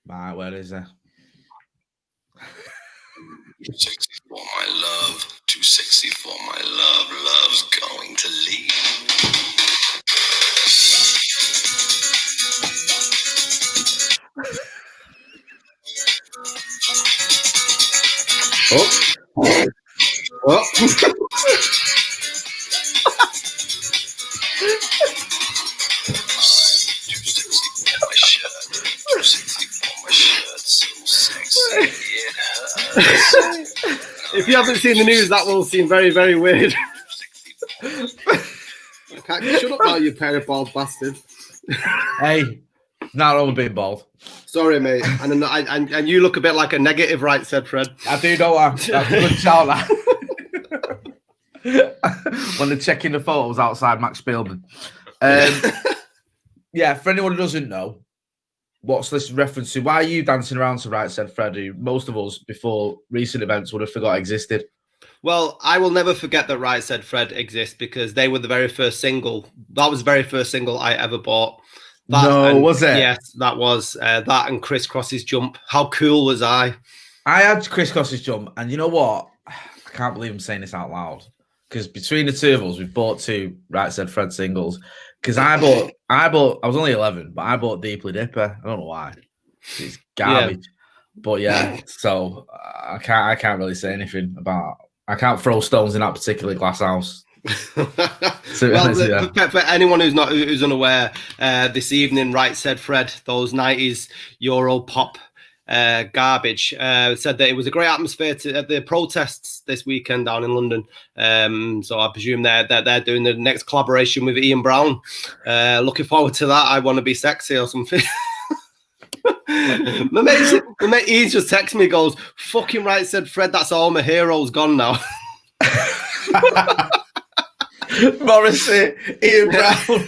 Right, where is it? Too sexy for my love, too sexy for my love, love's going to leave. Oh. Too sexy for my shirt, too sexy for my shirt, so sexy it hurts. If you haven't seen the news, that will seem very, very weird. Shut up now, you pair of bald bastards. Hey, not all being bald. Sorry, mate. And you look a bit like a negative, right? Said Fred. I do know that's a good shout. That. When they're checking the photos outside Max Spielman. Yeah, for anyone who doesn't know, what's this reference to? Why are you dancing around to Right Said Fred, who most of us before recent events would have forgot existed? Well, I will never forget that Right Said Fred exists because they were the very first single. That was the very first single I ever bought. Was it? Yes, that was that and Criss Cross's Jump. How cool was I? I had Criss Cross's Jump, and you know what? I can't believe I'm saying this out loud because between the two of us, we bought two Right Said Fred singles. Because I was only 11, but I bought Deeply Dipper. I don't know why. It's garbage. Yeah. But yeah, so I can't really say anything about. I can't throw stones in that particular glass house. Well, for anyone who's unaware, this evening, Right Said Fred, those 90s Euro pop garbage, said that it was a great atmosphere at the protests this weekend down in London. So I presume they're doing the next collaboration with Ian Brown. Looking forward to that. I Want to Be Sexy or something. my mate Ian just texted me, goes, fucking Right Said Fred, that's all my heroes gone now. Morrissey, Ian Brown,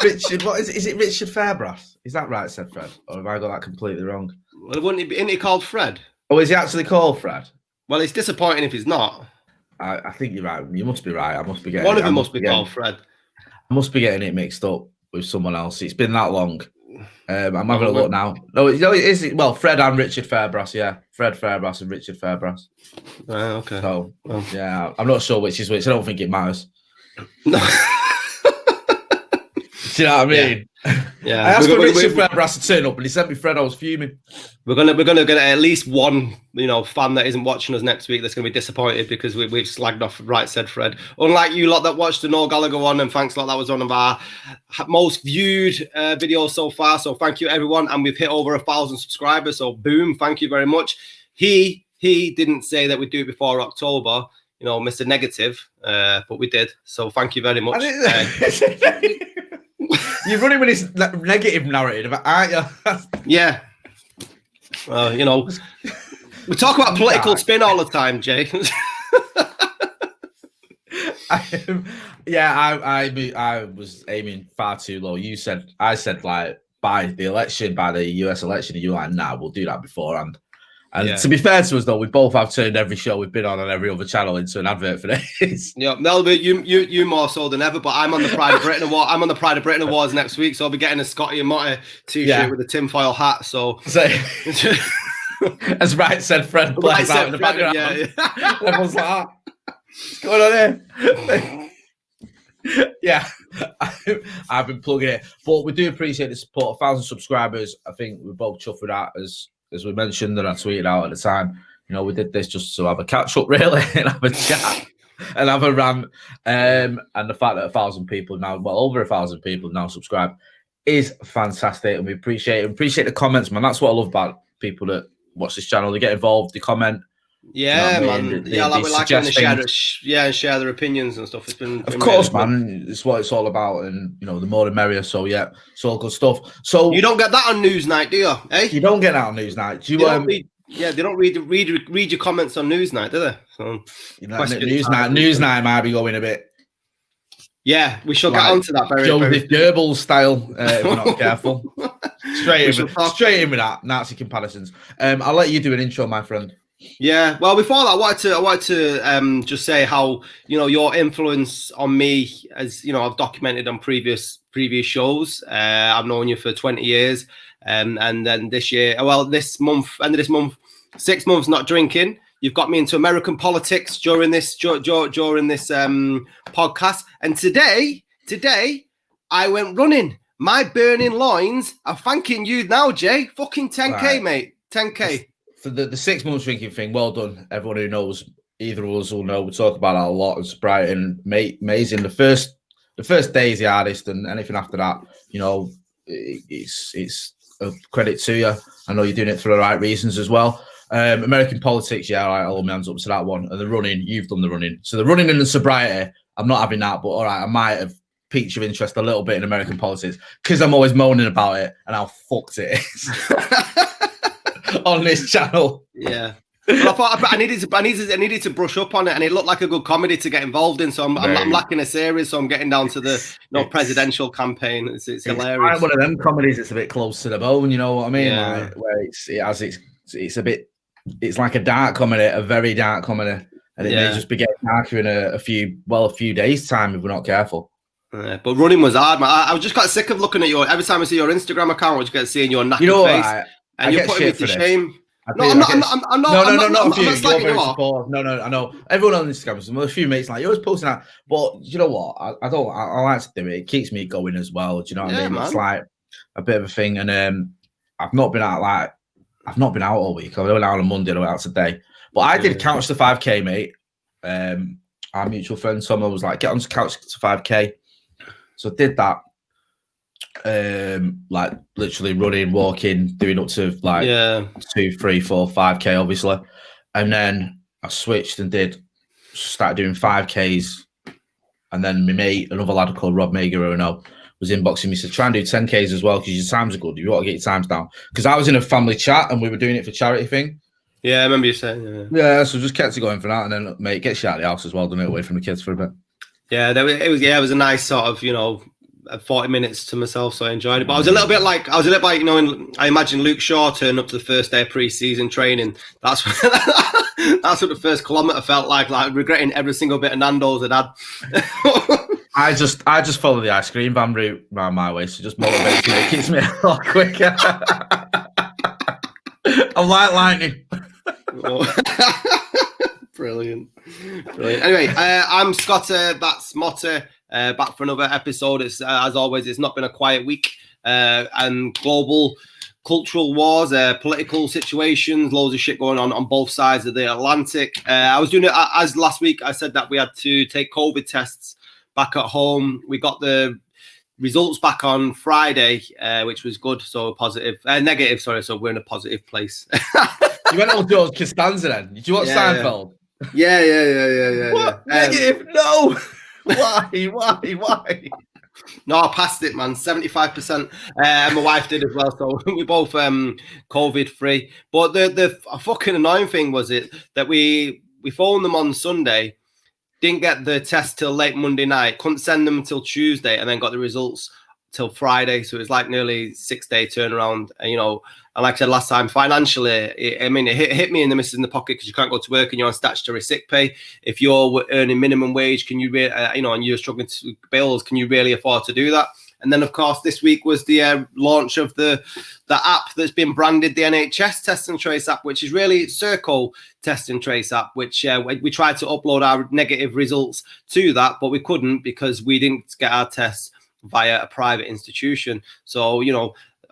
Richard, what is it? Is it Richard Fairbrass? Is that Right Said Fred? Or have I got that completely wrong? Well, isn't he called Fred? Oh, is he actually called Fred? Well, it's disappointing if he's not. I think you're right. You must be right. I must be getting one of them must be called Fred. I must be getting it mixed up with someone else. It's been that long. I'm having a look now. No, it is. Well, Fred and Richard Fairbrass, yeah. Fred Fairbrass and Richard Fairbrass. Okay. So, yeah, I'm not sure which is which. I don't think it matters. No. Do you know what I mean? Yeah. I asked for Richard Fairbrass to turn up, and he sent me Fred. I was fuming. We're gonna get at least one, fan that isn't watching us next week that's gonna be disappointed because we've slagged off Right Said Fred. Unlike you lot that watched the Noel Gallagher one, and thanks a lot, that was one of our most viewed videos so far. So thank you everyone, and we've hit over 1,000 subscribers. So boom, thank you very much. He didn't say that we'd do it before October, Mr. Negative, but we did. So thank you very much. You're running with this negative narrative, aren't you? Yeah. We talk about political spin all the time, Jay. I was aiming far too low. I said like by the US election, and you were like, nah, we'll do that beforehand. And to be fair to us, though, we both have turned every show we've been on every other channel into an advert for this. Yeah, Melba, you more so than ever. But I'm on the Pride of Britain Award. I'm on the Pride of Britain Awards next week, so I'll be getting a Scotty and Motty t-shirt with a tinfoil hat. So as Right Said Fred plays out in the background. Yeah. Everyone's like, what's going on here? Yeah, I've been plugging it, but we do appreciate the support. 1,000 subscribers. I think we're both chuffed with that, as we mentioned, and I tweeted out at the time. We did this just to have a catch up, really, and have a chat and have a rant. And the fact that 1,000 people now, over 1,000 people now subscribe, is fantastic, and we appreciate the comments, man. That's what I love about people that watch this channel. They get involved, they comment. Yeah, man. We like them to share their opinions and stuff. It's been of course, man. It's what it's all about, and the more the merrier. So yeah, it's all good stuff. So you don't get that on Newsnight, do you? Eh? You don't get that on Newsnight. Do you? They don't read your comments on Newsnight, do they? So Newsnight might be going a bit. Yeah, we shall get onto that very Joseph Goebbels style if we're not careful. Straight in with that Nazi comparisons. I'll let you do an intro, my friend. Yeah, well, before that, I wanted to just say how your influence on me, as I've documented on previous shows. I've known you for 20 years, And then this year, well, this month, end of this month, 6 months not drinking. You've got me into American politics during this podcast. And today I went running. My burning loins are thanking you now, Jay. Fucking 10K, right, mate. 10K. For the 6 months drinking thing, well done. Everyone who knows, either of us will know. We talk about that a lot. It's bright and amazing. The first day is the hardest, and anything after that, you know, it's a credit to you. I know you're doing it for the right reasons as well. American politics, yeah, all right, I'll hold my hands up to that one. And the running, you've done the running. So the running and the sobriety, I'm not having that, but all right, I might have piqued your interest a little bit in American politics because I'm always moaning about it and how fucked it is on this channel. Yeah. Well, I thought I needed to brush up on it, and it looked like a good comedy to get involved in. So I'm lacking a series, so I'm getting down to the presidential campaign. It's hilarious. One of them comedies. It's a bit close to the bone. You know what I mean? Yeah. Like, where it's a bit. It's like a dark comedy, a very dark comedy, and it may just be getting darker in a few days' time if we're not careful. But running was hard, man. I just got sick of looking at every time I see your Instagram account, I just get seeing your knackered face, and you're putting me to shame. I'm not slagging you off. No, I know. Everyone on Instagram, some a few mates like you're always posting that, but you know what? I like to do it. It keeps me going as well. Do you know what I mean? Man. It's like a bit of a thing, and I've not been out all week. I went out on Monday, I went out today, but I did couch to 5K, mate. Our mutual friend Tom was like, get on to couch to 5K, so I did that. Like literally running, walking, doing up to like 2, 3, 4, 5K, obviously, and then I switched and started doing 5Ks, and then my mate, another lad called Rob Mager, who I know, was inboxing me, said try and do 10Ks as well because your times are good. You want to get your times down, because I was in a family chat and we were doing it for charity thing. Yeah, I remember you saying. Yeah, so just kept it going for that, and then mate, get you out of the house as well, done it away from the kids for a bit. Yeah, it was a nice sort of 40 minutes to myself, so I enjoyed it. But I was a little bit like, I imagine Luke Shaw turned up to the first day of pre-season training. That's what the first kilometre felt like regretting every single bit of Nando's I'd had. I just follow the ice cream van route around my way, so just motivates me. It keeps me a lot quicker. I'm like lightning. Brilliant. Anyway, I'm Scotty, that's Motty. Back for another episode. It's as always, it's not been a quiet week. And global cultural wars, political situations, loads of shit going on both sides of the Atlantic. I was doing it as last week. I said that we had to take COVID tests back at home. We got the results back on Friday, which was good. So negative. Sorry. So we're in a positive place. You went on George Costanza then? Did you watch Seinfeld? Yeah. What? Negative? No. Why? No, I passed it, man. 75%. And my wife did as well. So we both COVID free. But the fucking annoying thing was that we phoned them on Sunday, didn't get the test till late Monday night, couldn't send them until Tuesday, and then got the results till Friday. So it was like nearly 6-day turnaround. And, and like I said last time, financially, it hit me in the missus in the pocket because you can't go to work and you're on statutory sick pay. If you're earning minimum wage, can you, and you're struggling to bills, can you really afford to do that? And then, of course, this week was the launch of the app that's been branded the NHS Test and Trace app, which is really Circle Test and Trace app, which we tried to upload our negative results to that, but we couldn't because we didn't get our tests via a private institution. So,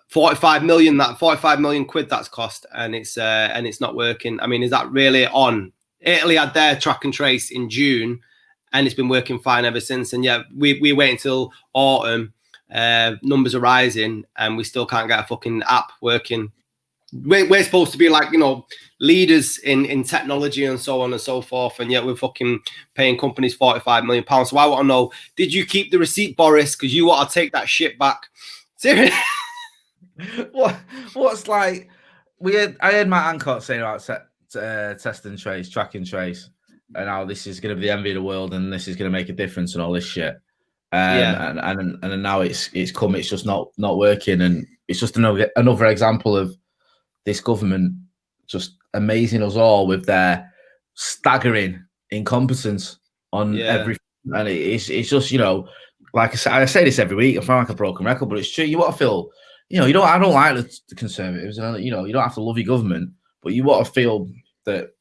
45 million quid that's cost, and it's not working. I mean, is that really on? Italy had their track and trace in June, and it's been working fine ever since. And yeah, we wait until autumn. Numbers are rising, and we still can't get a fucking app working. We're supposed to be like, leaders in technology and so on and so forth, and yet we're fucking paying companies £45 million. So I want to know, did you keep the receipt, Boris? Because you want to take that shit back. Seriously. What's like? I heard Matt Hancock saying about test and trace, track and trace, and how this is going to be the envy of the world, and this is going to make a difference, and all this shit. And now it's come. It's just not working, and it's just another example of this government just amazing us all with their staggering incompetence on everything. And it's just, like I say this every week. I feel like a broken record, but it's true. You want to feel you know, I don't like the Conservatives, and you know, you don't have to love your government, but you want to feel that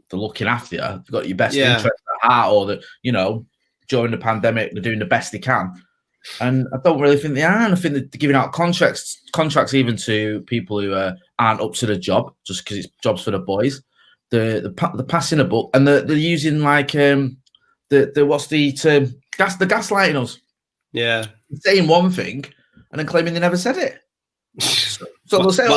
they're looking after you. They've got your best interest at heart, or that, you know, during the pandemic they're doing the best they can. And I don't really think they are. And I think they're giving out contracts even to people who aren't up to the job, just because it's jobs for the boys. They're passing a book, and they're using like the what's the term? The gaslighting us. Yeah, saying one thing and then claiming they never said it. So they'll say,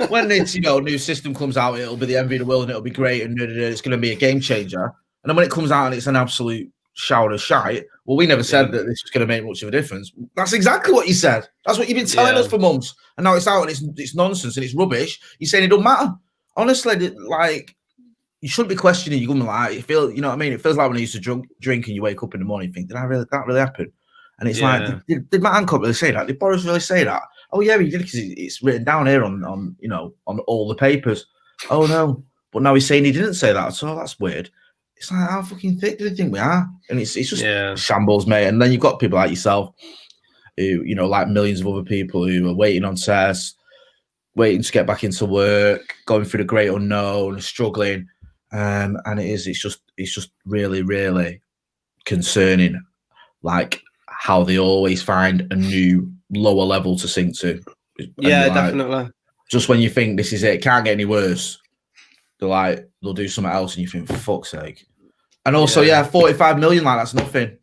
when it's, you know, new system comes out, it'll be the envy of the world and it'll be great and it's going to be a game changer. And then when it comes out and it's an absolute shower of shite, well, we never said that this was going to make much of a difference. That's exactly what you said. That's what you've been telling us for months. And now it's out and it's nonsense and it's rubbish. You're saying it don't matter. Honestly, like, you shouldn't be questioning your government. Like, you know what I mean? It feels like when I used to drink and you wake up in the morning and think, did that really happen? And it's like, did Matt Hancock really say that? Did Boris really say that? Oh yeah, he did, because it's written down here on you know, on all the papers. Oh no, but now he's saying he didn't say that. So that's weird. It's like, how fucking thick do they think we are? And it's just shambles, mate. And then you've got people like yourself, who, you know, like millions of other people who are waiting on tests, waiting to get back into work, going through the great unknown, struggling. And it's just really, really concerning, like how they always find a new lower level to sink to. Yeah, definitely. Just when you think this is it can't get any worse, they'll do something else, and you think, for fuck's sake. And also, 45 million, like, that's nothing.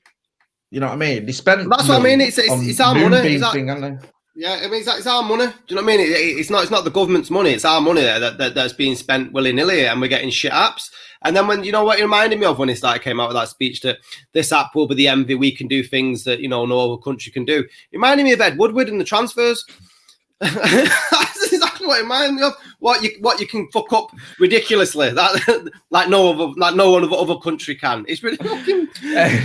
You know what I mean? They spent. That's what I mean. It's our money. Yeah, I mean, it's our money. Do you know what I mean? It's not the government's money. It's our money that's being spent willy-nilly, and we're getting shit apps. And then when, you know what it reminded me of when it came out with that speech, that this app will be the envy, we can do things that, you know, no other country can do. It reminded me of Ed Woodward and the transfers. That's exactly what it reminded me of. What you can fuck up ridiculously, that like no one of other country can. It's really fucking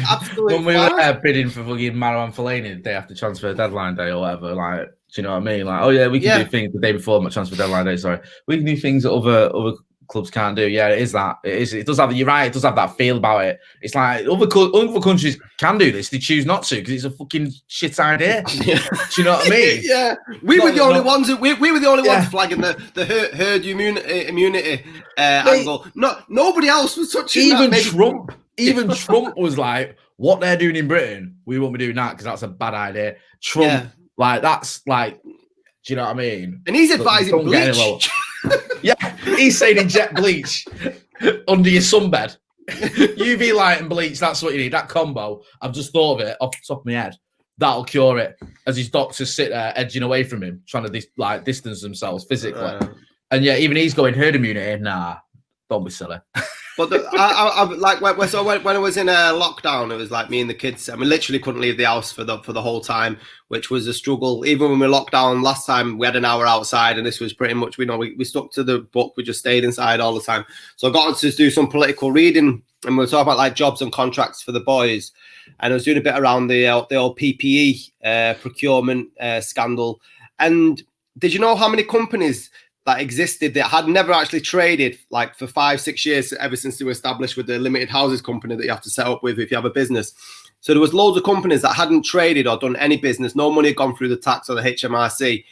absolutely. When we were bidding for fucking Marouane Fellaini the day after transfer deadline day or whatever, like, do you know what I mean? Like, oh yeah, we can do things the day before my transfer deadline day. Sorry, we can do things that other clubs can't do. Yeah, it is that. It is. It does have. You're right. It does have that feel about it. It's like other countries can do this. They choose not to because it's a fucking shit idea. Do you know what I mean? Yeah, we were the only ones. We were the only ones flagging the herd immunity angle. Nobody else was touching. Even that, Trump. Even Trump was like, "What they're doing in Britain, we won't be doing that because that's a bad idea." Trump, like, that's like, do you know what I mean? And he's advising bleach. Yeah, he's saying inject bleach under your sunbed. UV light and bleach, that's what you need. That combo, I've just thought of it off the top of my head. That'll cure it. As his doctors sit there edging away from him, trying to distance themselves physically. And yeah, even he's going, herd immunity. Nah, don't be silly. But I like when I was in lockdown, it was like me and the kids. I mean, literally couldn't leave the house for the whole time, which was a struggle. Even when we locked down last time, we had an hour outside, and this was pretty much we stuck to the book. We just stayed inside all the time. So I got to do some political reading, and we were talking about like jobs and contracts for the boys. And I was doing a bit around the old PPE procurement scandal. And did you know how many companies that existed that had never actually traded, like for 5-6 years, ever since they were established with the limited houses company that you have to set up with if you have a business? So there was loads of companies that hadn't traded or done any business. No money had gone through the tax or the HMRC.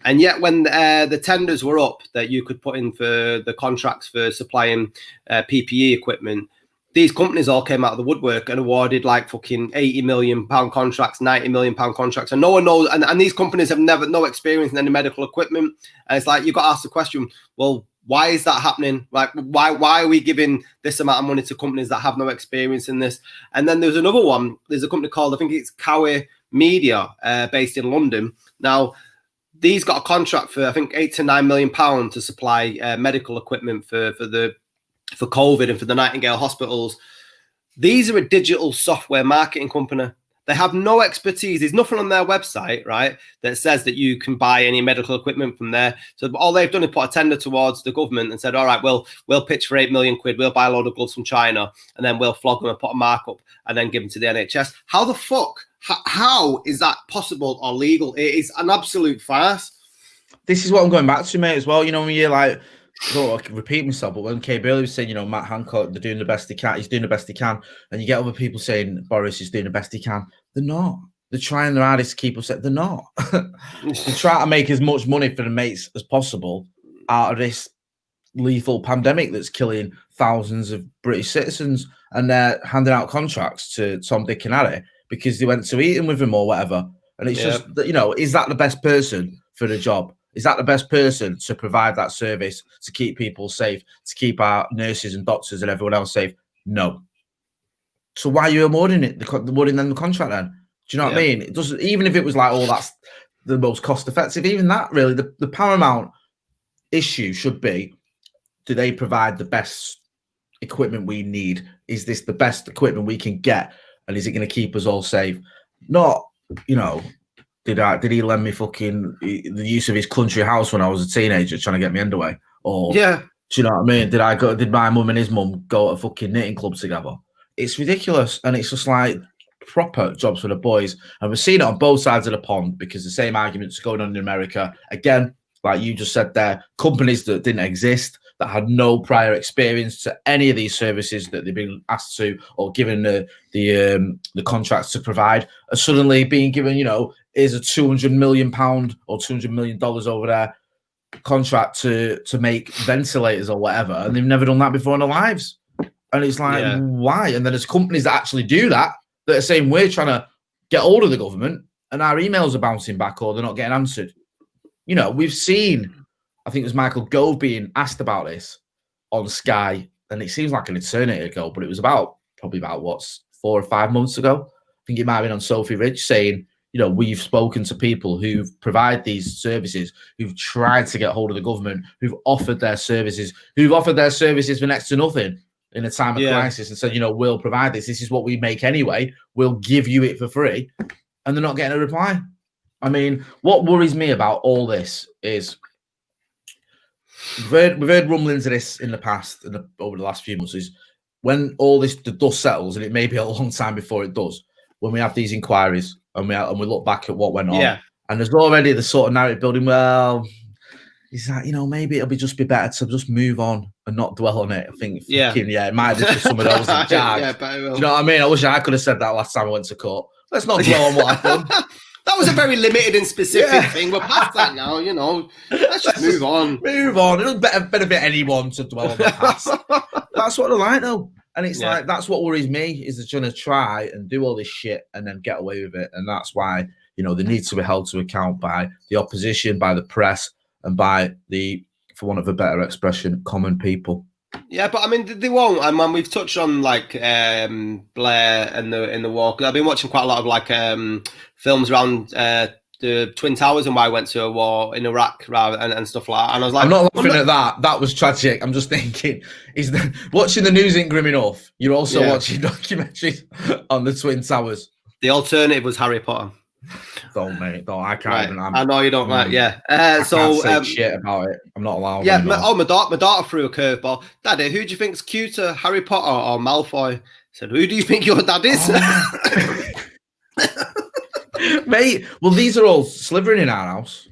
And yet when the tenders were up that you could put in for the contracts for supplying PPE equipment, these companies all came out of the woodwork and awarded like fucking £80 million contracts, £90 million contracts. And no one knows. And these companies have no experience in any medical equipment. And it's like, you've got to ask the question, well, why is that happening? Like, why are we giving this amount of money to companies that have no experience in this? And then there's another one. There's a company called, I think it's Cowie Media, based in London. Now, these got a contract for, I think, £8 to £9 million to supply medical equipment for COVID and for the Nightingale hospitals. These are a digital software marketing company. They have no expertise. There's nothing on their website, right, that says that you can buy any medical equipment from there. So all they've done is put a tender towards the government and said, all right, we'll pitch for £8 million. We'll buy a load of gloves from China, and then we'll flog them and put a markup and then give them to the NHS. How the fuck? How is that possible or legal? It is an absolute farce. This is what I'm going back to, mate, as well. You know, when you're like, I can repeat myself, but when Kay Bailey was saying, you know, Matt Hancock, they're doing the best they can, he's doing the best he can, and you get other people saying Boris is doing the best he can. They're not. they're trying their hardest to keep us safe. They're not. They try to make as much money for the mates as possible out of this lethal pandemic that's killing thousands of British citizens, and they're handing out contracts to Tom, Dick and Harry because they went to eating with him or whatever. And it's just, you know, is that the best person for the job? Is that the best person to provide that service, to keep people safe, to keep our nurses and doctors and everyone else safe? No. So why are you awarding them the contract then? Do you know what I mean? It doesn't, even if it was like, oh, that's the most cost effective, even that really, the paramount issue should be, do they provide the best equipment we need? Is this the best equipment we can get? And is it going to keep us all safe? Not, you know, did he lend me fucking the use of his country house when I was a teenager trying to get me underway? Or, do you know what I mean? Did my mum and his mum go to fucking knitting clubs together? It's ridiculous. And it's just like proper jobs for the boys. And we're seeing it on both sides of the pond because the same arguments are going on in America. Again, like you just said there, companies that didn't exist, that had no prior experience to any of these services that they've been asked to or given the contracts to provide, are suddenly being given, you know, is a £200 million or $200 million over there contract to make ventilators or whatever, and they've never done that before in their lives. And it's like, why? And then there's companies that actually do that are saying we're trying to get hold of the government and our emails are bouncing back or they're not getting answered. You know, we've seen, I think it was Michael Gove being asked about this on Sky, and it seems like an eternity ago, but it was probably about 4 or 5 months ago. I think it might have been on Sophie Ridge saying, you know, we've spoken to people who provide these services, who've tried to get hold of the government, who've offered their services for next to nothing in a time of crisis and said, you know, we'll provide this. This is what we make anyway. We'll give you it for free. And they're not getting a reply. I mean, what worries me about all this is we've heard rumblings of this in the past and over the last few months, is when all this, the dust settles, and it may be a long time before it does, when we have these inquiries and we look back at what went on, and there's already the sort of narrative building, well, is that, you know, maybe it'll just be better to just move on and not dwell on it. I think, it might have just been some of those in charge. Do you know what I mean? I wish I could have said that last time I went to court. Let's not dwell on what I've done. That was a very limited and specific thing. We're past that now, you know. Let's just move on. Move on. It doesn't benefit anyone to dwell on the past. That's what they're like, though. And it's like, that's what worries me, is they're trying to try and do all this shit and then get away with it. And that's why, you know, they need to be held to account by the opposition, by the press, and by the, for want of a better expression, common people. Yeah, but I mean, they won't. I mean, we've touched on like Blair and the war. I've been watching quite a lot of like films around the Twin Towers and why I went to a war in Iraq and stuff like that. And I was like, I'm not laughing at that. That was tragic. I'm just thinking, watching the news ain't grim enough. You're also watching documentaries on the Twin Towers. The alternative was Harry Potter. Don't, mate. Don't. I can't even. I know you don't like. Yeah. I can't say shit about it. I'm not allowed. Yeah. My daughter threw a curveball. Daddy, who do you think's cuter, Harry Potter or Malfoy? I said, who do you think your dad is? Mate, well, these are all Slytherin in our house.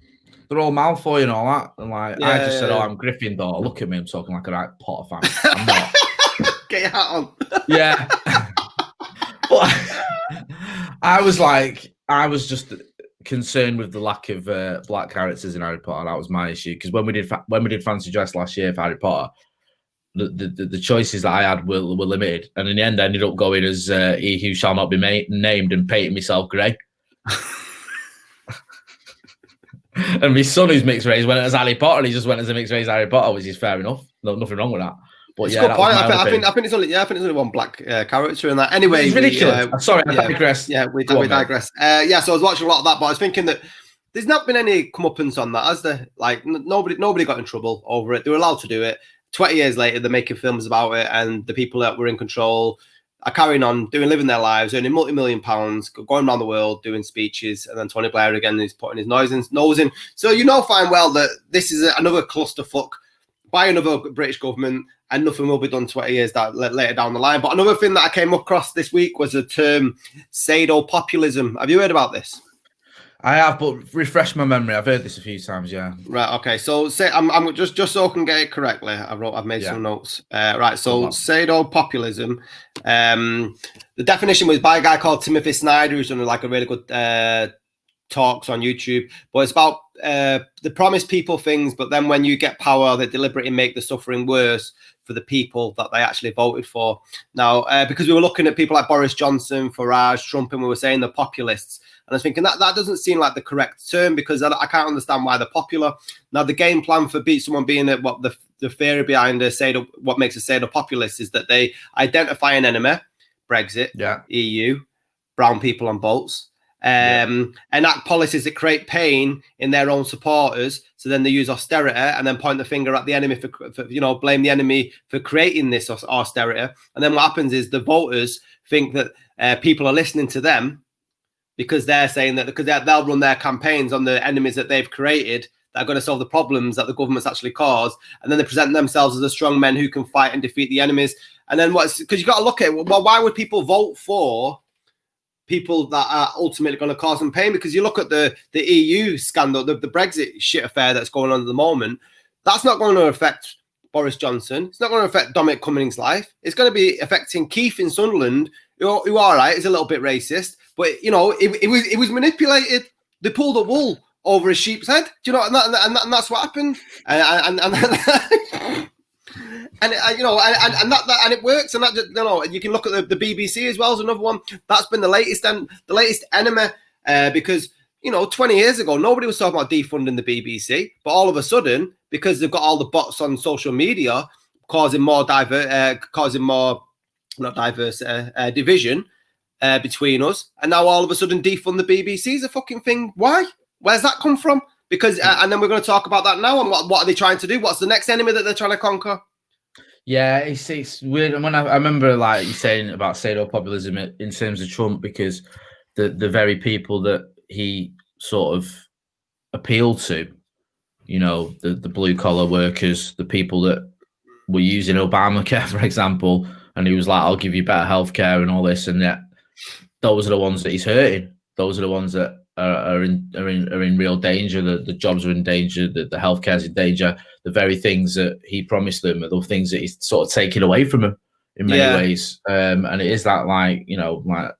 They're all Malfoy and all that. And like, I just said, I'm Gryffindor. Look at me, I'm talking like a right Potter fan. I'm not. Get your hat on. Yeah. But I was just concerned with the lack of black characters in Harry Potter. That was my issue, because when we did fancy dress last year for Harry Potter, the choices that I had were limited, and in the end, I ended up going as he who shall not be named and painting myself grey. And my son, who's mixed race, went as Harry Potter. He just went as a mixed race Harry Potter, which is fair enough. No, nothing wrong with that. But it's good point. I think it's only one black character in that. Anyway, it's ridiculous. Sorry, I digress. Yeah, we digress. So I was watching a lot of that, but I was thinking that there's not been any comeuppance on that, has there? Like nobody got in trouble over it. They were allowed to do it. 20 years later, they're making films about it, and the people that were in control are carrying on living their lives, earning multi-million pounds, going around the world doing speeches, and then Tony Blair again is putting his nose in. So you know fine well that this is another clusterfuck by another British government, and nothing will be done 20 years later down the line. But another thing that I came across this week was the term sado-populism. Have you heard about this? I have, but refresh my memory. I've heard this a few times. Yeah. Right. Okay. So say I'm just so I can get it correctly. I've made some notes. Right. So sado-populism. The definition was by a guy called Timothy Snyder, who's done like a really good talks on YouTube. But it's about they promise people things, but then when you get power, they deliberately make the suffering worse for the people that they actually voted for. Now, because we were looking at people like Boris Johnson, Farage, Trump, and we were saying the populists. And I was thinking that doesn't seem like the correct term, because I can't understand why they're popular. Now, the game plan for someone being what the theory behind what makes a sado-populist is that they identify an enemy, Brexit, EU, brown people on boats, enact policies that create pain in their own supporters. So then they use austerity and then point the finger at the enemy for blame the enemy for creating this austerity. And then what happens is the voters think that people are listening to them, because they're saying that because they'll run their campaigns on the enemies that they've created that are going to solve the problems that the government's actually caused. And then they present themselves as the strong men who can fight and defeat the enemies. And then because you've got to look at it, well, why would people vote for people that are ultimately going to cause them pain? Because you look at the EU scandal, the Brexit shit affair that's going on at the moment, that's not going to affect Boris Johnson. It's not going to affect Dominic Cummings' life. It's going to be affecting Keith in Sunderland, who all right, is a little bit racist, but it was manipulated. They pulled a wool over a sheep's head. Do you know? And that's what happened. And it works. And that you can look at the BBC as well as another one. That's been the latest enemy, because 20 years ago nobody was talking about defunding the BBC, but all of a sudden, because they've got all the bots on social media causing more division between us, and now all of a sudden defund the BBC is a fucking thing. Why? Where's that come from? Because and then we're going to talk about that now. And what are they trying to do? What's the next enemy that they're trying to conquer? Yeah, it's weird. And when I remember, like you saying about sado-populism in terms of Trump, because the very people that he sort of appealed to, the blue collar workers, the people that were using Obamacare, for example, and he was like, "I'll give you better healthcare and all this," and yet those are the ones that he's hurting. Those are the ones that are in real danger. The jobs are in danger. The healthcare is in danger. The very things that he promised them are the things that he's sort of taking away from them in many ways. And it is that, like, where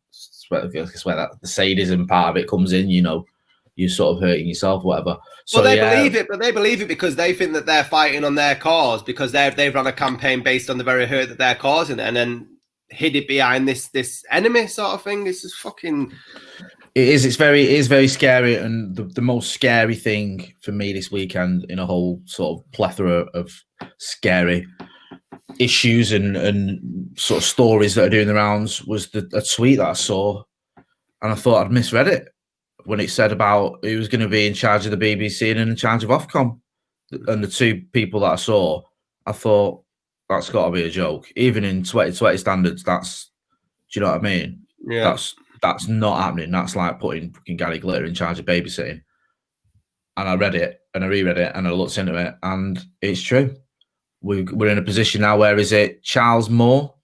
that the sadism part of it comes in. You're sort of hurting yourself, whatever. So they believe it, but they believe it because they think that they're fighting on their cause, because they've run a campaign based on the very hurt that they're causing, and then hid it behind this enemy sort of thing. This is fucking. It is very scary, and the most scary thing for me this weekend, in a whole sort of plethora of scary issues and sort of stories that are doing the rounds, was a tweet that I saw, and I thought I'd misread it when it said about who was going to be in charge of the BBC and in charge of Ofcom, and the two people that I saw, I thought that's got to be a joke. Even in 2020 standards, do you know what I mean? Yeah. That's not happening. That's like putting fucking Gary Glitter in charge of babysitting. And I read it and I reread it and I looked into it, and it's true. We're in a position now where is it Charles Moore?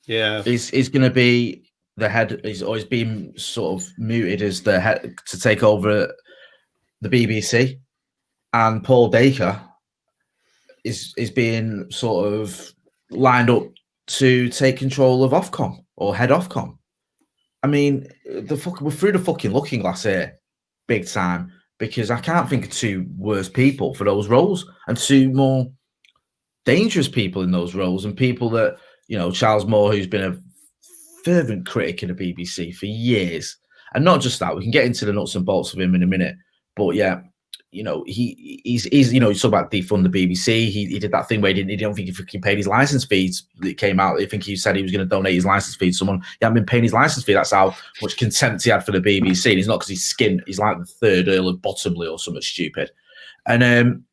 Yeah. Is going to be the head. He's always been sort of mooted as the head to take over the BBC, and Paul Dacre is being sort of lined up to take control of Ofcom or head Ofcom. I mean, we're through the fucking looking glass here, big time, because I can't think of two worse people for those roles, and two more dangerous people in those roles, and people that, Charles Moore, who's been a fervent critic of the BBC for years, and not just that. We can get into the nuts and bolts of him in a minute, but yeah, he's talking about defund the BBC. He did that thing where he don't think he fucking paid his license fees. It came out. I think he said he was going to donate his license fee to someone. He hadn't been paying his license fee. That's how much contempt he had for the BBC. And it's not because he's skint. He's like the third Earl of Bottomley or something stupid. And then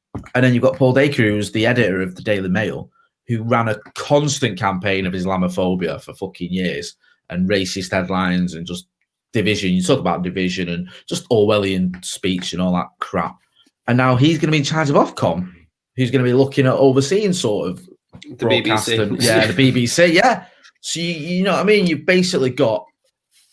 you've got Paul Dacre, who was the editor of the Daily Mail, who ran a constant campaign of Islamophobia for fucking years, and racist headlines and just division. You talk about division and just Orwellian speech and all that crap. And now he's going to be in charge of Ofcom, who's going to be looking at overseeing sort of the BBC. The BBC, yeah. So you know what I mean? You've basically got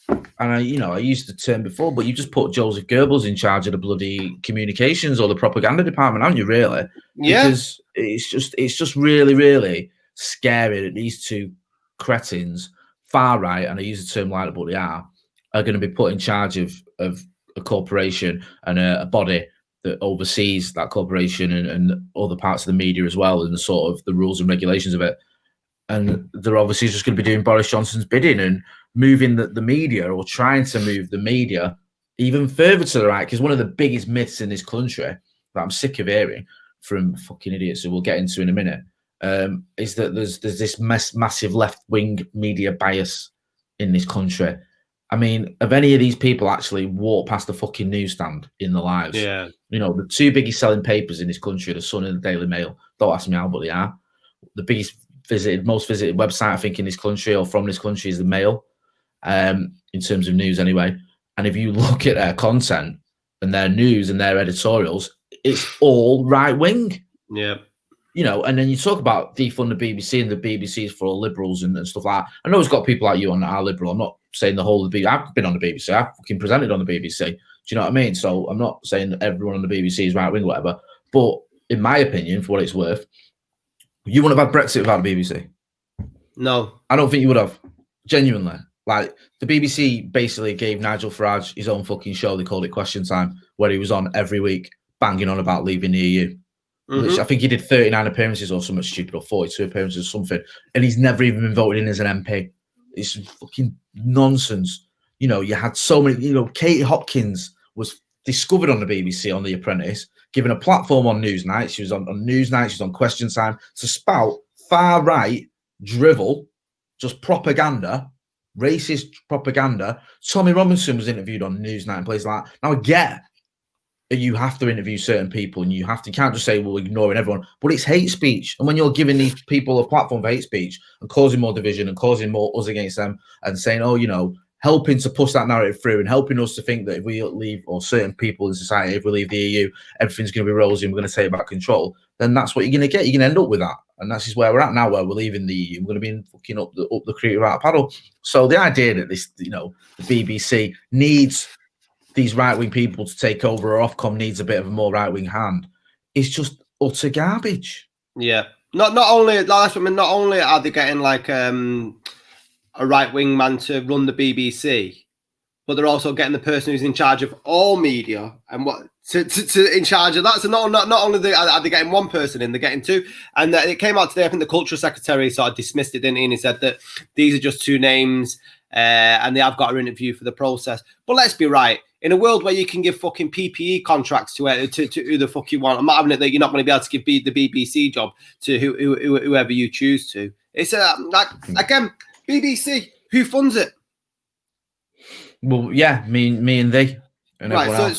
And I used the term before, but you just put Joseph Goebbels in charge of the bloody communications or the propaganda department, haven't you? Really? Yeah. Because it's just really, really scary that these two cretins, far right, and I use the term lightly, but they are going to be put in charge of a corporation and a body that oversees that corporation and other parts of the media as well, and the sort of the rules and regulations of it. And they're obviously just going to be doing Boris Johnson's bidding and moving the media, or trying to move the media even further to the right. Because one of the biggest myths in this country that I'm sick of hearing from fucking idiots, who we'll get into in a minute, is that there's this massive left-wing media bias in this country. I mean, have any of these people actually walked past the fucking newsstand in their lives? Yeah. The two biggest selling papers in this country, the Sun and the Daily Mail. Don't ask me how, but they are. The most visited website, I think, in this country or from this country is the Mail, in terms of news anyway. And if you look at their content and their news and their editorials, it's all right wing. Yeah. And then you talk about defund the BBC, and the BBC is for all liberals and stuff like that. I know it's got people like you on that are liberal. I'm not saying the whole of the BBC. I've been on the BBC. I've fucking presented on the BBC. Do you know what I mean? So I'm not saying that everyone on the BBC is right wing or whatever. But in my opinion, for what it's worth, you wouldn't have had Brexit without the BBC. No. I don't think you would have. Genuinely. Like, the BBC basically gave Nigel Farage his own fucking show. They called it Question Time, where he was on every week banging on about leaving the EU. Which I think he did 39 appearances or something stupid, or 42 appearances or something. And he's never even been voted in as an MP. It's fucking nonsense. You had so many, Katie Hopkins was discovered on the BBC on The Apprentice, given a platform on Newsnight. She was on Newsnight, she was on Question Time to spout far right drivel, just propaganda, racist propaganda. Tommy Robinson was interviewed on Newsnight and places like that. Now I get you have to interview certain people, and you can't just say, well, ignoring everyone, but it's hate speech. And when you're giving these people a platform for hate speech and causing more division and causing more us against them, and saying, helping to push that narrative through and helping us to think that if we leave, or certain people in society, if we leave the EU, everything's going to be rosy and we're going to take back control, then that's what you're going to get. You're going to end up with that. And that's just where we're at now, where we're leaving the EU. We're going to be fucking up the creek without a paddle. So the idea that this, the BBC needs these right-wing people to take over, or Ofcom needs a bit of a more right-wing hand, is just utter garbage. Yeah. Not only are they getting like a right-wing man to run the BBC, but they're also getting the person who's in charge of all media and what to in charge of that. So not only are they getting one person in, they're getting two. And it came out today. I think the cultural secretary sort of dismissed it, didn't he? And he said that these are just two names, and they have got an interview for the process. But let's be right. In a world where you can give fucking PPE contracts to who the fuck you want, I'm not having it that you're not going to be able to give the BBC job to whoever you choose to. It's again, BBC, who funds it? Well, yeah, me and they. And right.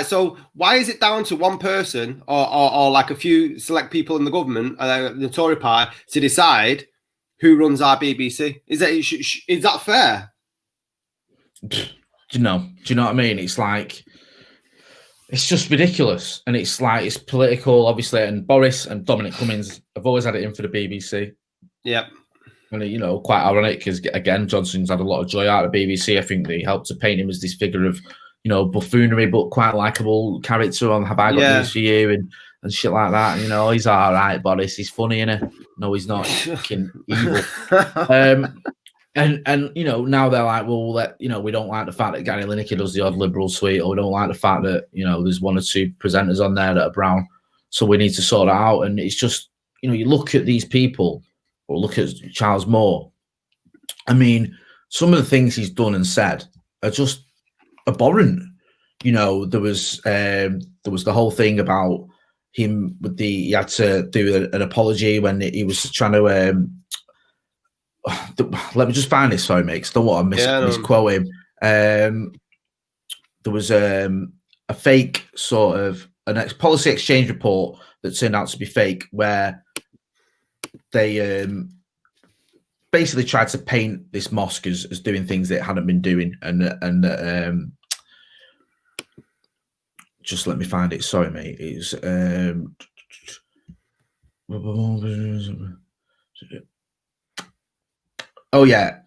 So why is it down to one person or like a few select people in the government, the Tory party, to decide who runs our BBC? Is that fair? Do you know what I mean? It's like, it's just ridiculous. And it's like, it's political, obviously. And Boris and Dominic Cummings have always had it in for the BBC. Yep. And, quite ironic, because, again, Johnson's had a lot of joy out of the BBC. I think they helped to paint him as this figure of, buffoonery, but quite likable character on Have I Got News for You and shit like that. And, he's all right, Boris. He's funny, innit? No, he's not. Fucking evil. And now they're like, well, we don't like the fact that Gary Lineker does the odd liberal suite, or we don't like the fact that, there's one or two presenters on there that are brown. So we need to sort it out. And it's just, you look at these people, or look at Charles Moore. I mean, some of the things he's done and said are just abhorrent. There was the whole thing about him with he had to do an apology when he was trying to, let me just find this, sorry, mate, because I don't want to misquote him. There was a fake sort of policy exchange report that turned out to be fake, where they basically tried to paint this mosque as doing things that it hadn't been doing, and just let me find it. Sorry, mate. It's oh yeah,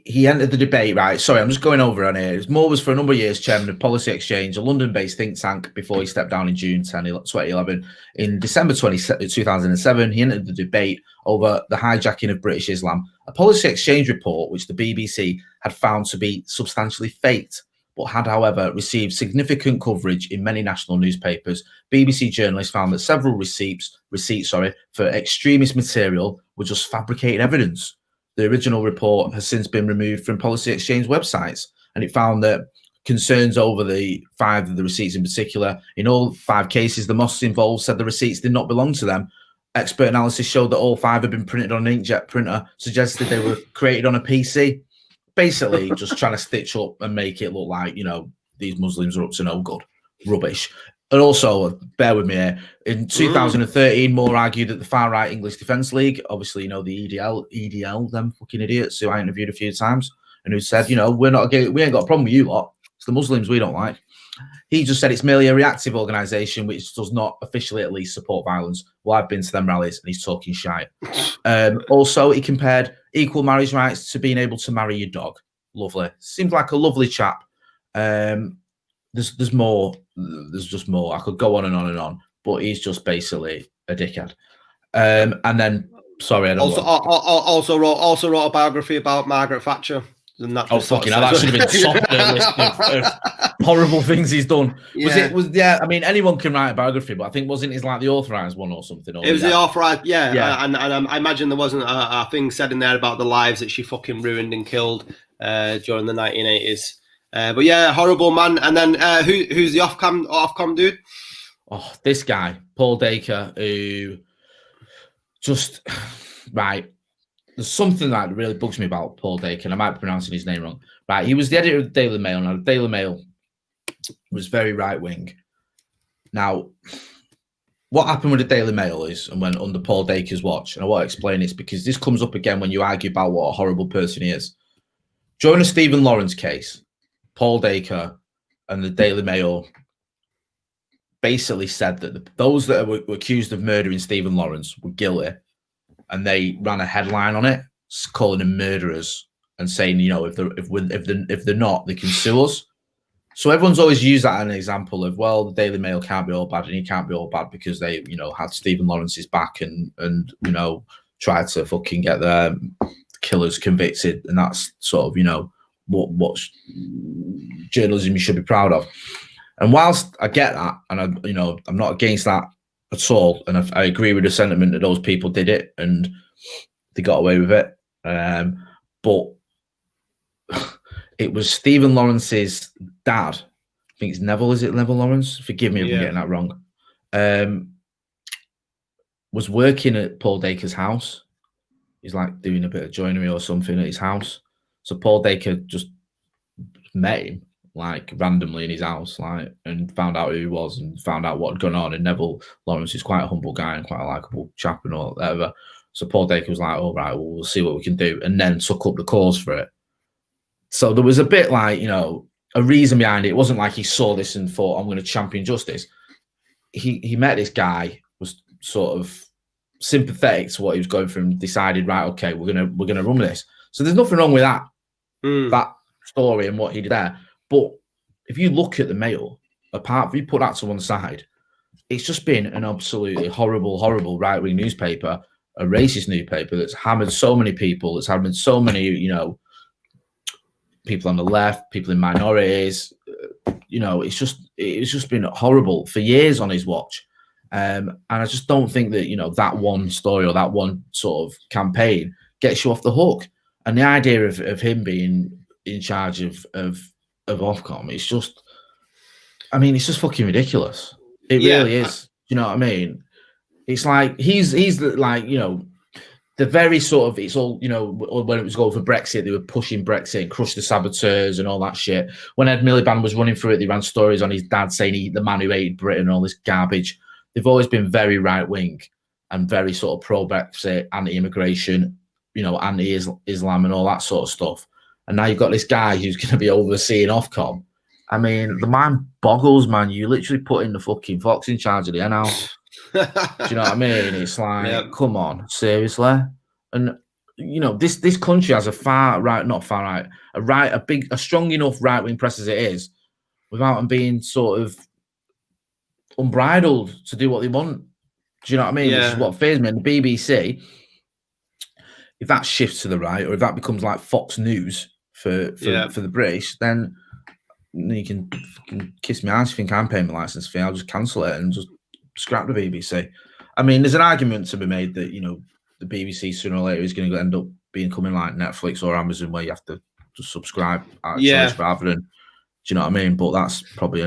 he entered the debate, right? Sorry, I'm just going over on here. Moore was for a number of years chairman of Policy Exchange, a London-based think tank, before he stepped down in June 2011. In December 2007, he entered the debate over the hijacking of British Islam, a Policy Exchange report which the BBC had found to be substantially faked, but had, however, received significant coverage in many national newspapers. BBC journalists found that several receipts for extremist material were just fabricated evidence. The original report has since been removed from Policy Exchange websites, and it found that concerns over the 5 of the receipts in particular. In all 5 cases, the mosques involved said the receipts did not belong to them. Expert analysis showed that all 5 had been printed on an inkjet printer, suggested they were created on a PC. Basically, just trying to stitch up and make it look like, these Muslims are up to no good. Rubbish. And also, bear with me here, in 2013, Moore argued that the far-right English Defence League, obviously, the EDL, them fucking idiots who I interviewed a few times, and who said, we ain't got a problem with you lot. It's the Muslims we don't like. He just said it's merely a reactive organisation which does not officially at least support violence. Well, I've been to them rallies and he's talking shite. Also, he compared equal marriage rights to being able to marry your dog. Lovely. Seems like a lovely chap. There's more. There's just more. I could go on and on and on, but he's just basically a dickhead. And then, sorry, I don't also wrote a biography about Margaret Thatcher. Oh, fucking hell, that should have been top of the list of horrible things he's done. Yeah. I mean, anyone can write a biography, but I think wasn't it like the authorised one or something? Or it was the authorised, yeah. And I imagine there wasn't a thing said in there about the lives that she fucking ruined and killed during the 1980s. But yeah, horrible man. And then who's the Ofcom dude? Oh, this guy, Paul Dacre, who just right. There's something that really bugs me about Paul Dacre, and I might be pronouncing his name wrong. Right, he was the editor of the Daily Mail, and the Daily Mail was very right wing. Now, what happened with the Daily Mail is, and when under Paul Dacre's watch, and I want to explain this because this comes up again when you argue about what a horrible person he is. During the Stephen Lawrence case, Paul Dacre and the Daily Mail basically said that those that were accused of murdering Stephen Lawrence were guilty. And they ran a headline on it, calling them murderers and saying, if they're not, they can sue us. So everyone's always used that as an example of, well, the Daily Mail can't be all bad, and he can't be all bad because they, had Stephen Lawrence's back and tried to fucking get their killers convicted, and that's sort of what journalism you should be proud of. And whilst I get that, and I'm not against that at all, and I agree with the sentiment that those people did it and they got away with it, but it was Stephen Lawrence's dad, I think it's Neville, is it Neville Lawrence? Forgive me if I'm getting that wrong, was working at Paul Dacre's house. He's like doing a bit of joinery or something at his house, so Paul Dacre just met him like randomly in his house, and found out who he was and found out what had gone on. And Neville Lawrence is quite a humble guy and quite a likable chap and all whatever. So Paul Dacre was like, all right, well, we'll see what we can do, and then took up the cause for it. So there was a bit like, a reason behind it. It wasn't like he saw this and thought, I'm going to champion justice. He met this guy, was sort of sympathetic to what he was going through, and decided, right, okay, we're gonna run with this. So there's nothing wrong with that that story and what he did there. But if you look at the Mail, apart from you put that to one side, it's just been an absolutely horrible, horrible right-wing newspaper, a racist newspaper that's hammered so many people, that's hammered so many, people on the left, people in minorities. It's just been horrible for years on his watch. And I just don't think that, that one story or that one sort of campaign gets you off the hook. And the idea of him being in charge of Ofcom, it's just fucking ridiculous. It really is. Do you know what I mean? It's like he's the very sort of, it's all, when it was going for Brexit, they were pushing Brexit and crush the saboteurs and all that shit. When Ed Miliband was running through it, they ran stories on his dad saying the man who hated Britain and all this garbage. They've always been very right wing and very sort of pro Brexit, anti-immigration, anti-Islam and all that sort of stuff. And now you've got this guy who's going to be overseeing Ofcom. I mean, the mind boggles, man. You literally put in the fucking fox in charge of the hen house. Do you know what I mean? It's like, come on, seriously. And this country has a a strong enough right wing press as it is, without them being sort of unbridled to do what they want. Do you know what I mean? Yeah. Which is what fears me. And the BBC, if that shifts to the right, or if that becomes like Fox News for the British, then you can kiss me ass if you think I'm paying my license fee. I'll just cancel it and just scrap the BBC. I mean, there's an argument to be made that the BBC sooner or later is going to end up becoming like Netflix or Amazon, where you have to just subscribe at choice rather than. Do you know what I mean? But that's probably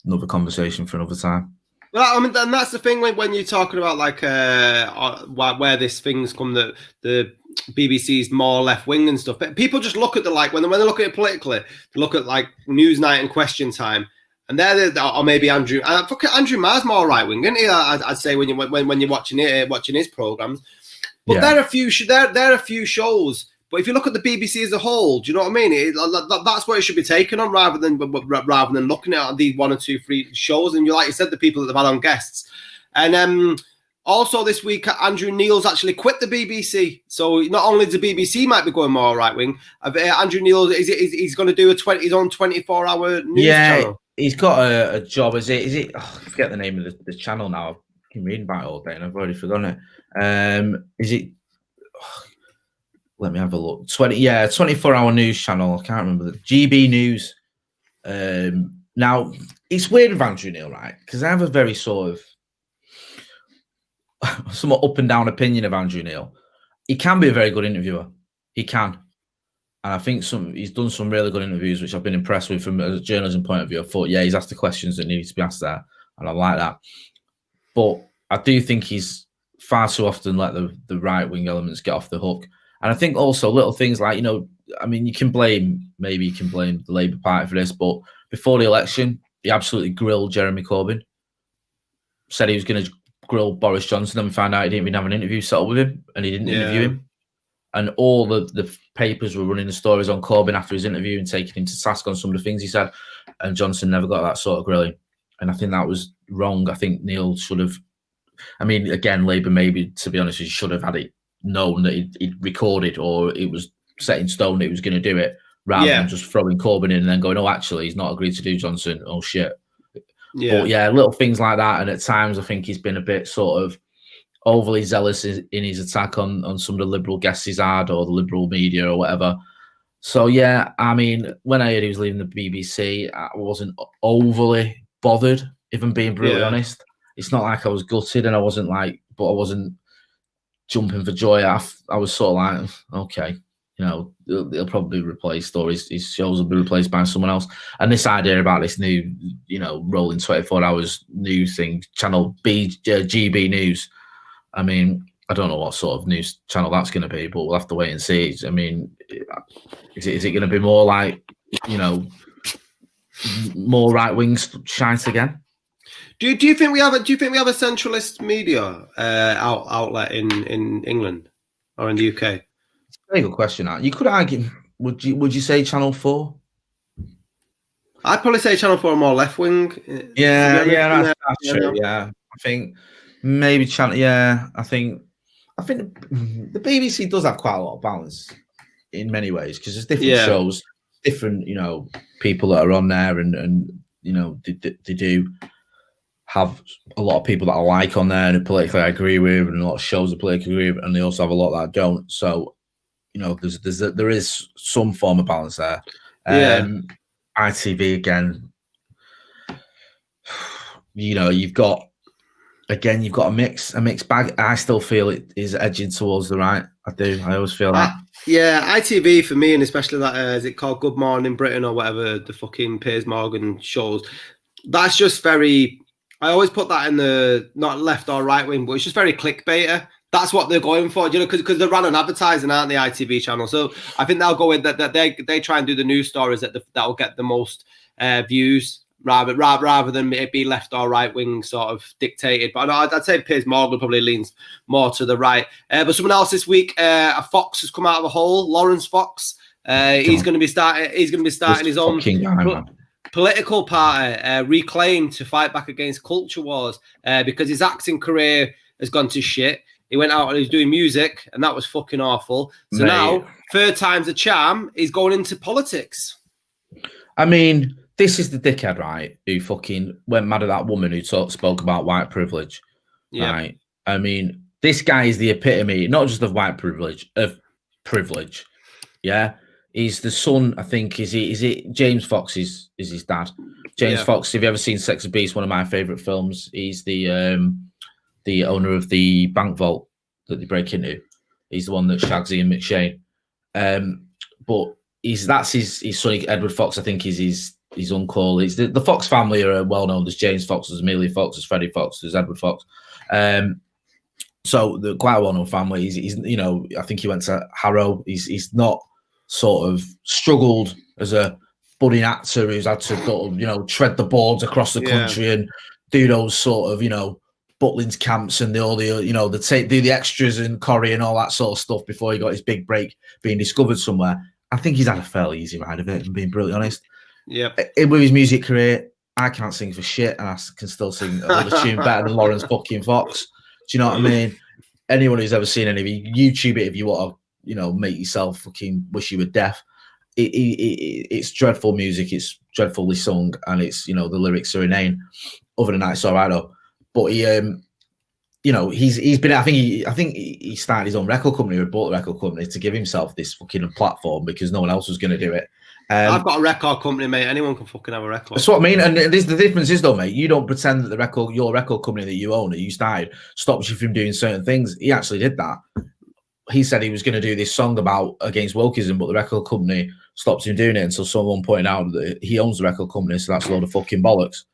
another conversation for another time. Well, I mean, and that's the thing when you're talking about like where this thing's come, that the BBC's more left wing and stuff. But people just look at when they look at it politically, they look at like Newsnight and Question Time, and or maybe Andrew Marr's more right wing, isn't he? I'd say when you're watching his programs. But there are a few shows. But if you look at the BBC as a whole, do you know what I mean? That's what it should be taken on, rather than looking at these 1 or 2, 3 shows. And like you said, the people that they've had on guests. And also this week, Andrew Neil's actually quit the BBC. So not only the BBC might be going more right wing, Andrew Neil he's going to do his own 24-hour news channel. He's got a job. Is it? I forget the name of the channel now. I've been reading about it all day and I've already forgotten it. Is it? Let me have a look. 24-hour news channel. I can't remember the GB News. Now it's weird with Andrew Neil, right? Because I have a very sort of somewhat up and down opinion of Andrew Neil. He can be a very good interviewer. He can, and I think he's done some really good interviews, which I've been impressed with from a journalism point of view. I thought, he's asked the questions that needed to be asked there, and I like that. But I do think he's far too often let the right wing elements get off the hook. And I think also little things like, I mean, you can blame the Labour Party for this, but before the election, he absolutely grilled Jeremy Corbyn. Said he was going to grill Boris Johnson and found out he didn't even have an interview set up with him, and he didn't interview him. And all the papers were running the stories on Corbyn after his interview and taking him to task on some of the things he said, and Johnson never got that sort of grilling. And I think that was wrong. I think Neil should have, I mean, again, Labour maybe, to be honest, he should have had it known that he'd recorded, or it was set in stone that he was going to do it, rather than just throwing Corbyn in and then going, actually, he's not agreed to do Johnson. Oh, shit. But little things like that. And at times, I think he's been a bit sort of overly zealous in his attack on some of the liberal guests he's had, or the liberal media or whatever. So, I mean, when I heard he was leaving the BBC, I wasn't overly bothered, if I'm being brutally honest. It's not like I was gutted, and I wasn't jumping for joy. I was sort of like, okay, he'll probably be replaced, or his shows will be replaced by someone else. And this idea about this new, rolling 24 hours news thing, channel GB News. I mean, I don't know what sort of news channel that's going to be, but we'll have to wait and see. I mean, is it going to be more like, more right wing shite again? Do you think we have a centralist media outlet in England or in the UK? It's a very good question. You could argue. Would you say Channel 4? I'd probably say Channel 4 are more left wing. That's true. Yeah, I think maybe Channel. Yeah, I think the BBC does have quite a lot of balance in many ways, because there's different shows, different people that are on there, and they do have a lot of people that I like on there and politically I agree with, and a lot of shows I politically agree with, and they also have a lot that I don't. So, there is some form of balance there. ITV again, you've got a mixed bag. I still feel it is edging towards the right. I do. I always feel that. ITV for me, and especially that is it called Good Morning Britain or whatever, the fucking Piers Morgan shows. That's just very. I always put that in the not left or right wing, but it's just very clickbaiter. That's what they're going for, because they run on advertising, aren't they, ITV channel? So I think they'll go in that they try and do the news stories that'll get the most views, rather than it be left or right wing sort of dictated. But I'd say Piers Morgan probably leans more to the right. But someone else this week, a Fox has come out of the hole. Lawrence Fox. He's going to be starting his own political party, Reclaim, to fight back against culture wars, because his acting career has gone to shit. He went out and he was doing music, and that was fucking awful. So Mate. now, third time's a charm, he's going into politics. I mean, this is the dickhead, right? Who fucking went mad at that woman who spoke about white privilege. Yeah. Right? I mean, this guy is the epitome, not just of white privilege, of privilege. Yeah. He's the son, I think, is it James Fox is his dad. James Fox, if you ever seen Sex and Beast, one of my favourite films, he's the owner of the bank vault that they break into. He's the one that shags Ian McShane. But that's his son, Edward Fox, I think, is his uncle. He's the Fox family are well known. There's James Fox, there's Amelia Fox, there's Freddie Fox, there's Edward Fox. So they're quite a well known family. He's I think he went to Harrow. He's not sort of struggled as a budding actor who's had to sort of, tread the boards across the country and do those sort of, Butlins camps and do the extras and Corrie and all that sort of stuff before he got his big break being discovered somewhere. I think he's had a fairly easy ride of it, if I'm being brutally honest. Yeah. With his music career, I can't sing for shit, and I can still sing another tune better than Lawrence fucking Fox. Do you know what I mean? Anyone who's ever seen any of it, YouTube it if you want to, make yourself fucking wish you were deaf. It's dreadful music. It's dreadfully sung, and it's the lyrics are inane. Other than that, it's all right though. But he's been. I think he started his own record company or bought a record company to give himself this fucking platform because no one else was going to do it. I've got a record company, mate. Anyone can fucking have a record. That's what I mean. And the difference is, though, mate, you don't pretend that your record company that you own, that you started, stops you from doing certain things. He actually did that. He said he was going to do this song against wokeism, but the record company stopped him doing it until someone pointed out that he owns the record company, so that's a load of fucking bollocks.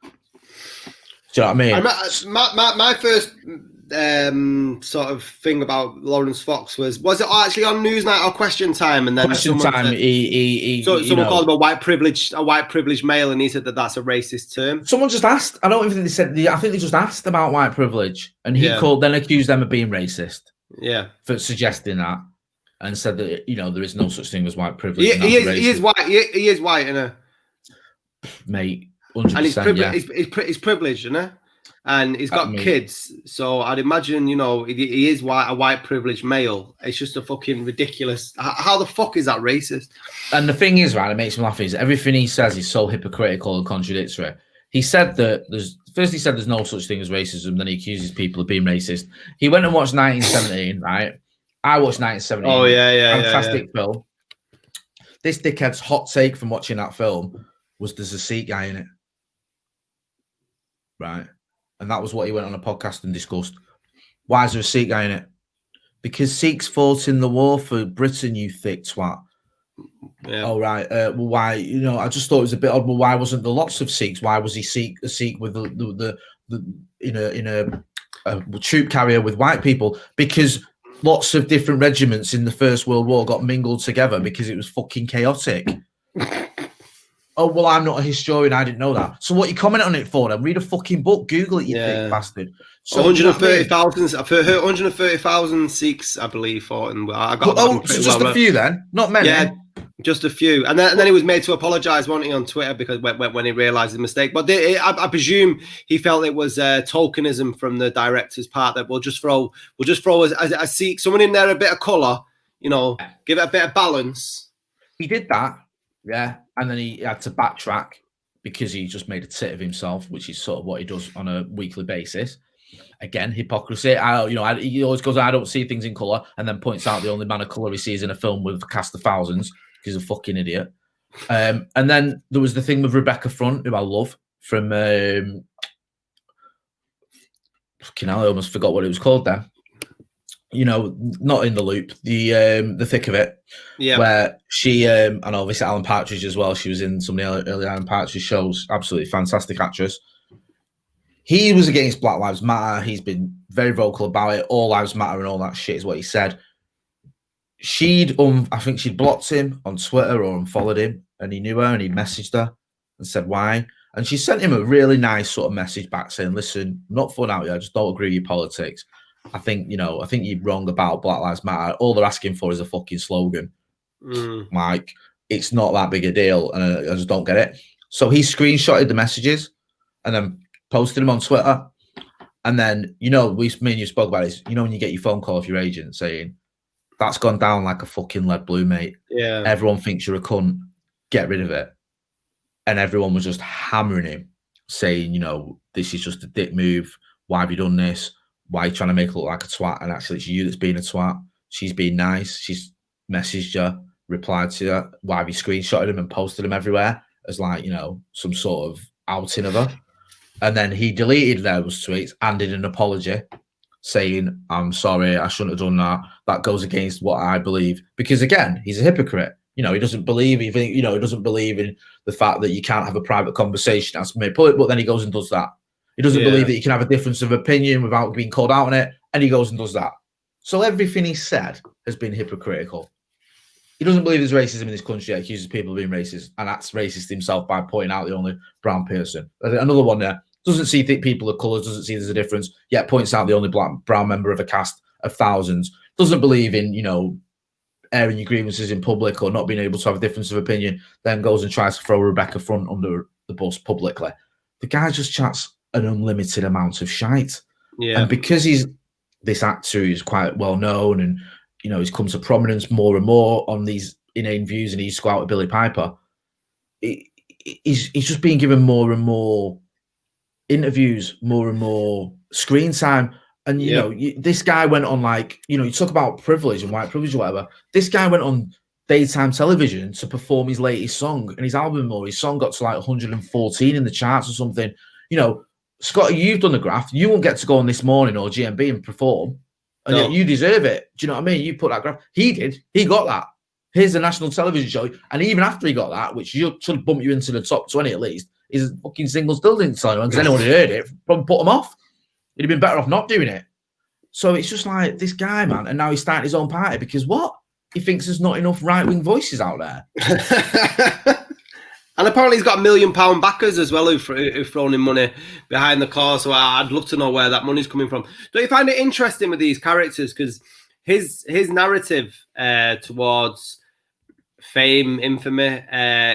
Do you know what I mean? My first sort of thing about Lawrence Fox was it actually on Newsnight or Question Time? And then Question Time, someone called him a white privileged male, and he said that's a racist term. Someone just asked. I don't even think they said. I think they just asked about white privilege, and he then accused them of being racist. Yeah, for suggesting that, and said that there is no such thing as white privilege. He is white. He is white, mate. 100%, and he's privileged, and he's got kids. So I'd imagine, he is a white privileged male. It's just a fucking ridiculous. How the fuck is that racist? And the thing is, right, it makes me laugh is everything he says is so hypocritical and contradictory. He said that there's no such thing as racism. Then he accuses people of being racist. He went and watched 1917, right? I watched 1917. Oh yeah, fantastic film. This dickhead's hot take from watching that film was there's a Sikh guy in it. Right, and that was what he went on a podcast and discussed. Why is there a Sikh guy in it? Because Sikhs fought in the war for Britain, you thick twat. Yeah. All right. Well, why? I just thought it was a bit odd. Well, why wasn't there lots of Sikhs? Why was he a Sikh with the in a troop carrier with white people? Because lots of different regiments in the First World War got mingled together because it was fucking chaotic. Oh, well, I'm not a historian. I didn't know that. So what you comment on it for then? Read a fucking book. Google it, you thick bastard. So 130,000. I've heard 130,000 Sikhs, I believe, fought. And I got just a few then, not many. Yeah, just a few. And then he was made to apologise, wasn't he, on Twitter because when he realised his mistake. But I presume he felt it was tokenism from the director's part that we'll just throw a Sikh, someone in there, a bit of colour, give it a bit of balance. He did that. Yeah, and then he had to backtrack because he just made a tit of himself, which is sort of what he does on a weekly basis. Again, hypocrisy. He always goes, I don't see things in colour, and then points out the only man of colour he sees in a film with a cast of thousands because he's a fucking idiot. And then there was the thing with Rebecca Front, who I love, from fucking hell, I almost forgot what it was called then. Not In the Loop, the thick of it. Yeah. Where she, and obviously Alan Partridge as well. She was in some of the early Alan Partridge shows. Absolutely fantastic actress. He was against Black Lives Matter. He's been very vocal about it. All lives matter and all that shit is what he said. I think she'd blocked him on Twitter or unfollowed him, and he knew her and he messaged her and said why. And she sent him a really nice sort of message back saying, listen, I'm not fun out here. I just don't agree with your politics. I think you're wrong about Black Lives Matter. All they're asking for is a fucking slogan. Like, it's not that big a deal, and I just don't get it. So he screenshotted the messages and then posted them on Twitter. And then, me and you spoke about this, when you get your phone call off your agent saying, that's gone down like a fucking lead blue, mate. Yeah. Everyone thinks you're a cunt. Get rid of it. And everyone was just hammering him, saying, this is just a dick move. Why have you done this? Why are you trying to make it look like a twat? And actually, it's you that's being a twat. She's been nice. She's messaged you, replied to you. Why have you screenshotted him and posted him everywhere as some sort of outing of her? And then he deleted those tweets and did an apology, saying, I'm sorry, I shouldn't have done that. That goes against what I believe. Because again, he's a hypocrite. He doesn't believe, he doesn't believe in the fact that you can't have a private conversation as made public, but then he goes and does that. He doesn't believe that you can have a difference of opinion without being called out on it, and he goes and does that. So everything he said has been hypocritical. He doesn't believe there's racism in this country, yet accuses people of being racist, and acts racist himself by pointing out the only brown person. Another one there, doesn't see people of colours, doesn't see there's a difference, yet points out the only brown member of a cast of thousands. Doesn't believe in, airing your grievances in public or not being able to have a difference of opinion, then goes and tries to throw Rebecca Front under the bus publicly. The guy just chats an unlimited amount of shite. Yeah. And because he's this actor who's quite well known and, he's come to prominence more and more on these inane views, and he used to go out with Billy Piper, he's just being given more and more interviews, more and more screen time. And, this guy went on you talk about privilege and white privilege or whatever. This guy went on daytime television to perform his latest song, and his album or his song got to 114 in the charts or something. Scotty, you've done the graft. You won't get to go on This Morning or GMB and perform, and yet you deserve it. Do you know what I mean? You put that graft. He did. He got that. Here's the national television show. And even after he got that, which should have bumped you into the top 20 at least, his fucking single still didn't sell anyone, because anyone who heard it probably put him off. He'd have been better off not doing it. So it's just like this guy, man, and now he's starting his own party because what? He thinks there's not enough right-wing voices out there. And apparently he's got £1 million backers as well who've thrown in money behind the cause. So I'd love to know where that money's coming from. Don't you find it interesting with these characters? Because his narrative towards fame, infamy,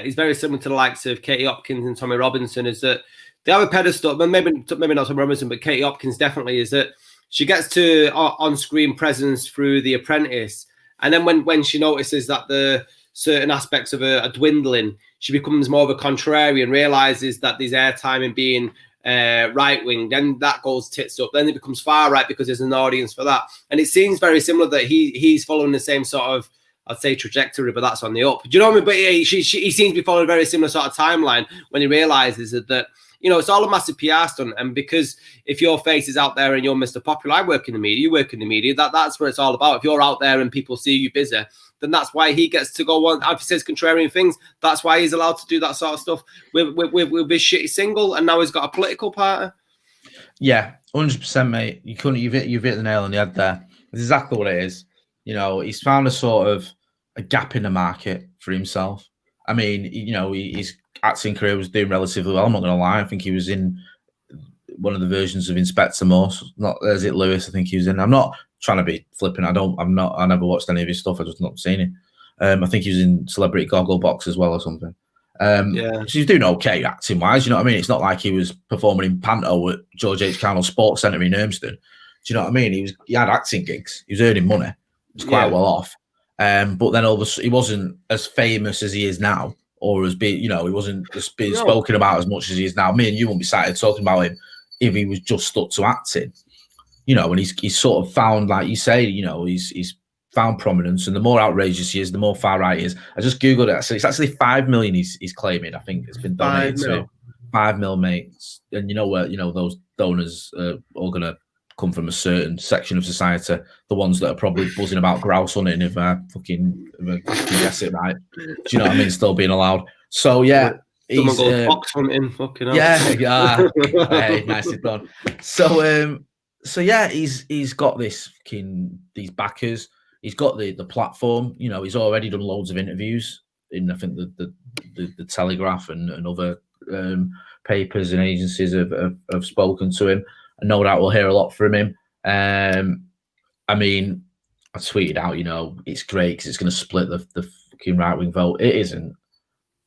is very similar to the likes of Katie Hopkins and Tommy Robinson, is that they have a pedestal, but maybe not Tommy Robinson, but Katie Hopkins definitely, is that she gets to on-screen presence through The Apprentice. And then when she notices that the certain aspects of her are dwindling, she becomes more of a contrarian, realizes that there's airtime in being right-wing. Then that goes tits up. Then it becomes far-right because there's an audience for that. And it seems very similar that he's following the same sort of, I'd say, trajectory, but that's on the up. Do you know what I mean? But he seems to be following a very similar sort of timeline when he realizes that it's all a massive PR stunt. And because if your face is out there and you're Mr. Popular, I work in the media, you work in the media, that's what it's all about. If you're out there and people see you busy, then that's why he gets to go on. If he says contrarian things, that's why he's allowed to do that sort of stuff with his shitty single, and now he's got a political party. Yeah, 100%, mate. You've hit the nail on the head there. It's exactly what it is. He's found a sort of a gap in the market for himself. I mean, his acting career was doing relatively well. I'm not going to lie. I think he was in one of the versions of Inspector Morse. Not Is it Lewis? I think he was in. I'm not trying to be flipping. I never watched any of his stuff. I just not seen it. I think he was in Celebrity Gogglebox as well or something. So he's doing okay acting wise. You know what I mean? It's not like he was performing in Panto at George H. Carnell Sports Centre in Urmston. Do you know what I mean? He had acting gigs. He was earning money. He was quite well off. But then he wasn't as famous as he is now, or as being, he wasn't just being spoken about as much as he is now. Me and you won't be sat here talking about him if he was just stuck to acting. And he's sort of found, like you say, he's found prominence, and the more outrageous he is, the more far right he is. I just googled it. So it's actually 5 million he's claiming. I think it's been donated to him. 5 mil, mate. And those donors are all gonna come from a certain section of society, the ones that are probably buzzing about grouse hunting if I guess it right. Do you know what I mean? Still being allowed. So yeah. Someone goes fox hunting, fucking hell. Yeah. Hey, nicely done. So yeah, he's got these backers. He's got the platform. He's already done loads of interviews in, I think, the Telegraph and other papers and agencies have spoken to him, and no doubt we'll hear a lot from him. I mean, I tweeted out, it's great because it's going to split the fucking right wing vote. It isn't.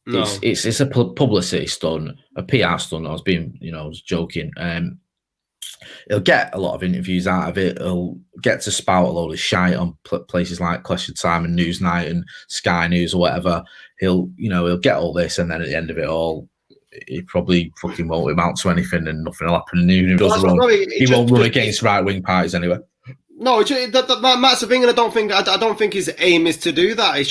No. It's a publicity stunt, a PR stunt. I was joking. he'll get a lot of interviews out of it. He'll get to spout a load of shite on places like Question Time and Newsnight and Sky News or whatever. He'll get all this, and then at the end of it all, he probably fucking won't amount to anything, and nothing will happen. And even if he does run, he won't run against right-wing parties anyway. No, that's the thing, and I don't think his aim is to do that. It's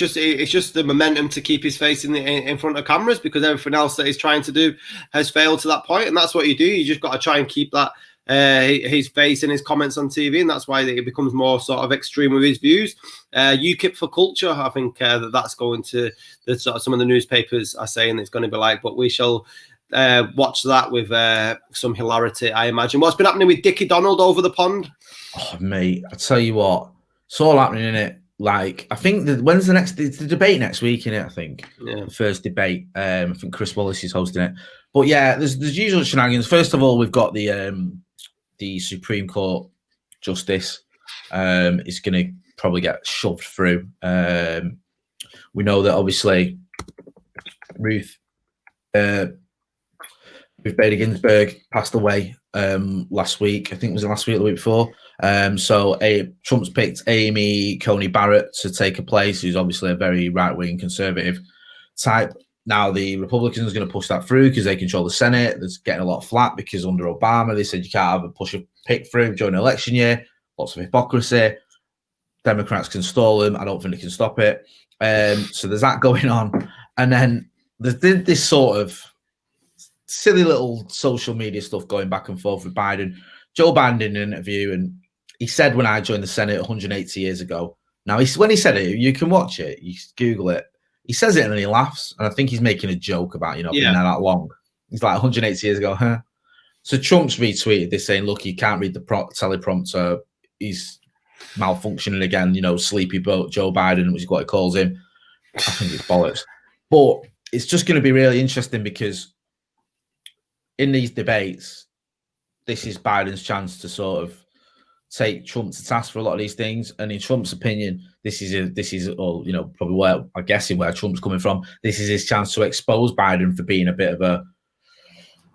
just the momentum to keep his face in front of cameras, because everything else that he's trying to do has failed to that point, and that's what you do. You just got to try and keep that his face and his comments on TV, and that's why it becomes more sort of extreme with his views. UKIP for culture, I think that's going to sort of some of the newspapers are saying it's going to be like, but we shall watch that with some hilarity, I imagine. What's been happening with Dickie Donald over the pond? Oh, mate, I tell you what, it's all happening in it. Like, I think when's the debate next week, innit? I think the first debate. I think Chris Wallace is hosting it. But yeah, there's usual shenanigans. First of all, we've got the Supreme Court justice. Is going to probably get shoved through. We know that obviously Ruth Bader Ginsburg passed away last week. I think it was last week or the week before. So Trump's picked Amy Coney Barrett to take her place, who's obviously a very right-wing conservative type. Now the Republicans are going to push that through because they control the Senate. That's getting a lot of flack because under Obama they said you can't have a push a pick through during an election year. Lots of hypocrisy. Democrats can stall them. I don't think they can stop it. So there's that going on, and then there's this sort of silly little social media stuff going back and forth with Biden. Joe Biden did an interview, and he said, when I joined the Senate 180 years ago. Now, when he said it, you can watch it. You Google it. He says it and he laughs. And I think he's making a joke about, being there that long. He's like 180 years ago, huh? So Trump's retweeted this saying, look, you can't read the teleprompter. He's malfunctioning again, sleepy Joe Biden, which is what he calls him. I think it's bollocks. But it's just going to be really interesting because in these debates, this is Biden's chance to sort of take Trump to task for a lot of these things. And in Trump's opinion, this is probably where I'm guessing where Trump's coming from. This is his chance to expose Biden for being a bit of a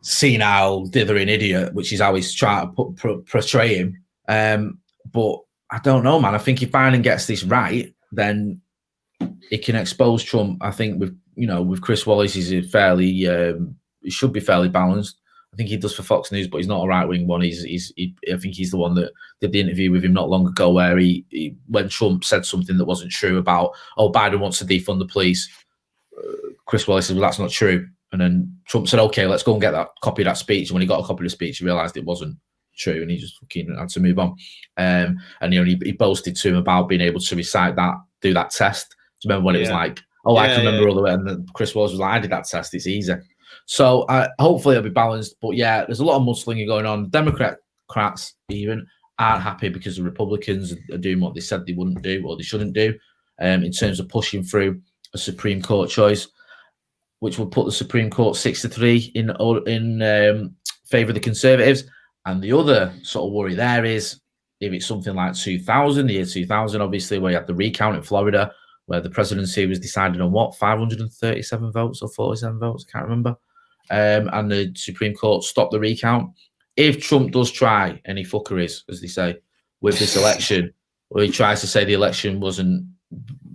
senile, dithering idiot, which is how he's trying to portray him. But I don't know, man. I think if Biden gets this right, then it can expose Trump. I think with Chris Wallace, he's fairly, he should be fairly balanced. I think he does for Fox News, but he's not a right-wing one. I think he's the one that did the interview with him not long ago where he when Trump said something that wasn't true about, Biden wants to defund the police. Chris Wallace said, well, that's not true. And then Trump said, okay, let's go and get that copy of that speech. And when he got a copy of the speech, he realised it wasn't true, and he just fucking had to move on. And he boasted to him about being able to recite that, do that test. Do you remember when it was like, I can remember all the way, and then Chris Wallace was like, I did that test, it's easy. So hopefully it'll be balanced. But yeah, there's a lot of mudslinging going on. Democrats even aren't happy because the Republicans are doing what they said they wouldn't do or they shouldn't do in terms of pushing through a Supreme Court choice, which will put the Supreme Court 6-3 in favour of the Conservatives. And the other sort of worry there is if it's something like the year 2000, obviously, where you had the recount in Florida, where the presidency was decided on 537 votes or 47 votes, I can't remember. And the Supreme Court stopped the recount. If Trump does try any fuckeries, as they say, with this election, or he tries to say the election wasn't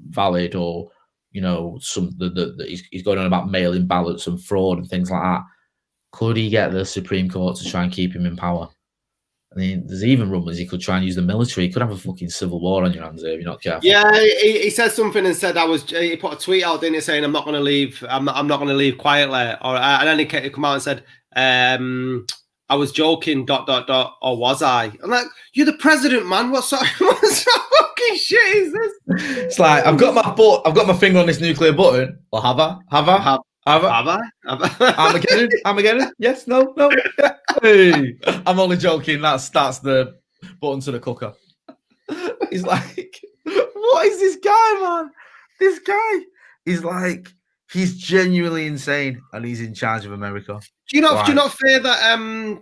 valid, or he's going on about mail-in ballots and fraud and things like that, could he get the Supreme Court to try and keep him in power? I mean, there's even rumours he could try and use the military. He could have a fucking civil war on your hands if you're not careful. Yeah, he said something and said he put a tweet out, didn't he, saying I'm not going to leave. I'm not going to leave quietly. And then he come out and said, I was joking. ... Or was I? I'm like, you're the president, man. What sort of fucking shit is this? It's like I've got my finger on this nuclear button. Or have I? Armageddon? Yes, no. Hey, I'm only joking. That's the button to the cooker. He's like, what is this guy, man? This guy is like, he's genuinely insane, and he's in charge of America. Do you not fear that?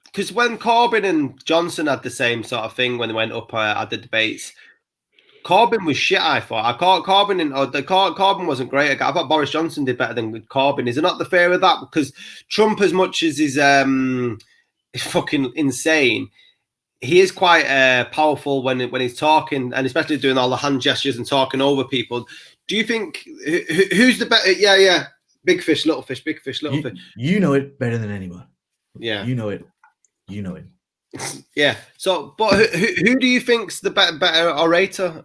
Because when Corbyn and Johnson had the same sort of thing when they went up at the debates, Corbyn was shit, I thought. Corbyn wasn't great. I thought Boris Johnson did better than with Corbyn. Is there not the fear of that? Because Trump, as much as fucking insane. He is quite powerful when he's talking, and especially doing all the hand gestures and talking over people. Do you think who's the better? Yeah. Big fish, little fish, big fish, little fish. You know it better than anyone. Yeah. You know it. Yeah. So, but who do you think's the better orator?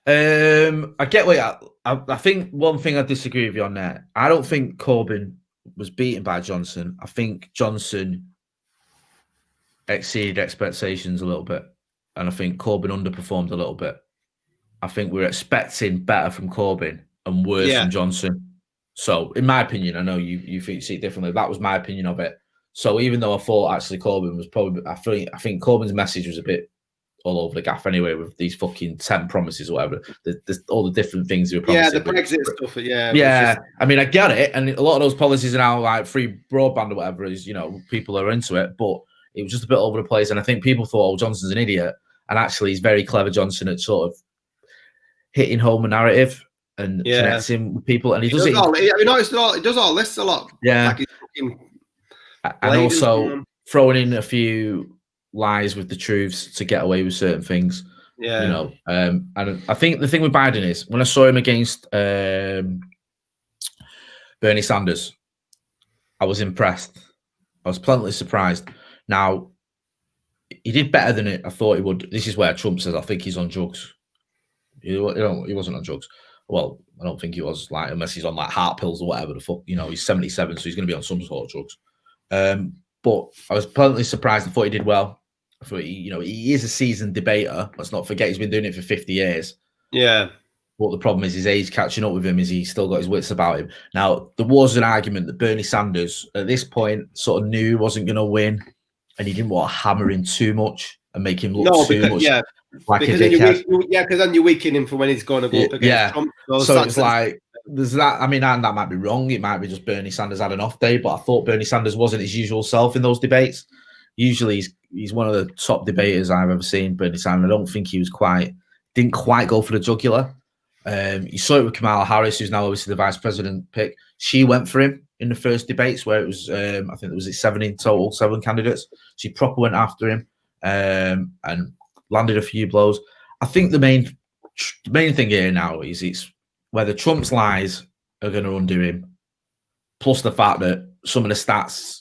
I get what I think. One thing I disagree with you on there. I don't think Corbyn was beaten by Johnson. I think Johnson exceeded expectations a little bit, and I think Corbyn underperformed a little bit. I think we're expecting better from Corbyn and worse from Johnson. So, in my opinion, I know you see it differently. That was my opinion of it. So, even though I thought actually Corbyn was probably, I think Corbyn's message was a bit all over the gaff anyway, with these fucking 10 promises or whatever. All the different things they were promising. Yeah, the Brexit stuff. Yeah. Yeah. I mean, I get it. And a lot of those policies are now like free broadband or whatever, is, people are into it. But it was just a bit over the place. And I think people thought, oh, Johnson's an idiot. And actually, he's very clever, Johnson, at sort of hitting home a narrative and connecting with people. And he does it. He does all this a lot. Yeah. Like he's fucking and also throwing in a few lies with the truths to get away with certain things. Yeah. And I think the thing with Biden is, when I saw him against Bernie Sanders, I was impressed. I was pleasantly surprised. Now, he did better than it I thought he would. This is where Trump says, I think he's on drugs. He wasn't on drugs. Well, I don't think he was, like, unless he's on like heart pills or whatever the fuck. He's 77, so he's going to be on some sort of drugs. But I was pleasantly surprised. I thought he did well. I thought he is a seasoned debater. Let's not forget he's been doing it for 50 years. Yeah. But the problem is his age catching up with him. Is he's still got his wits about him. Now, there was an argument that Bernie Sanders at this point sort of knew he wasn't going to win, and he didn't want to hammer him too much and make him look too much. Yeah. Like because then you're weakening him for when he's going to go up against Trump. So it's like, there's that. I mean, and that might be wrong. It might be just Bernie Sanders had an off day, but I thought Bernie Sanders wasn't his usual self in those debates. Usually he's one of the top debaters I've ever seen, Bernie Sanders. I don't think he didn't quite go for the jugular. You saw it with Kamala Harris, who's now obviously the vice president pick. She went for him in the first debates where it was, I think there was 7 in total, 7 candidates. She proper went after him and landed a few blows. I think the main thing here now is it's whether Trump's lies are going to undo him, plus the fact that some of the stats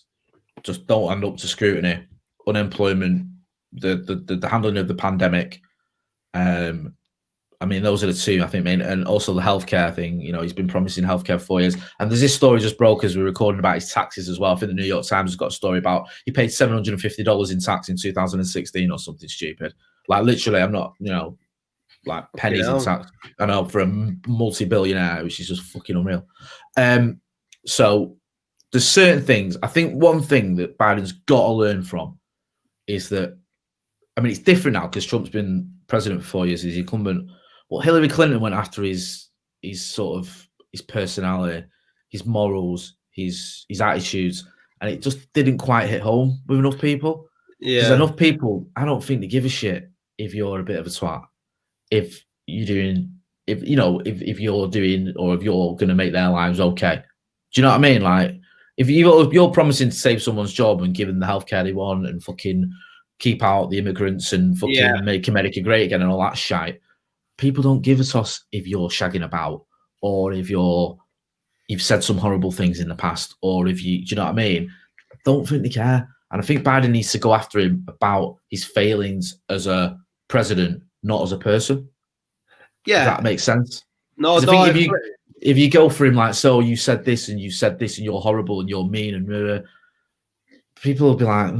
just don't end up to scrutiny. Unemployment, the handling of the pandemic. I mean, those are the two, I think, main, and also the healthcare thing. He's been promising healthcare for 4 years. And there's this story just broke as we're recording about his taxes as well. I think the New York Times has got a story about he paid $750 in tax in 2016 or something stupid. Like, literally, I'm not, like pennies in tax. I know, for a multi-billionaire, which is just fucking unreal. So there's certain things. I think one thing that Biden's got to learn from is that, I mean, it's different now because Trump's been president for 4 years. He's incumbent. Well, Hillary Clinton went after his sort of his personality, his morals, his attitudes, and it just didn't quite hit home with enough people. Yeah, because enough people, I don't think they give a shit if you're a bit of a twat, if you're doing, if you're doing, or if you're going to make their lives okay. Do you know what I mean? Like, if you're promising to save someone's job and give them the healthcare they want and fucking keep out the immigrants and fucking make America great again and all that shit. People don't give a toss if you're shagging about or if you've said some horrible things in the past or if do you know what I mean? I don't think they care. And I think Biden needs to go after him about his failings as a president, not as a person. Yeah. Does that makes sense? No, if you go for him like, so you said this and you're horrible and you're mean and people will be like,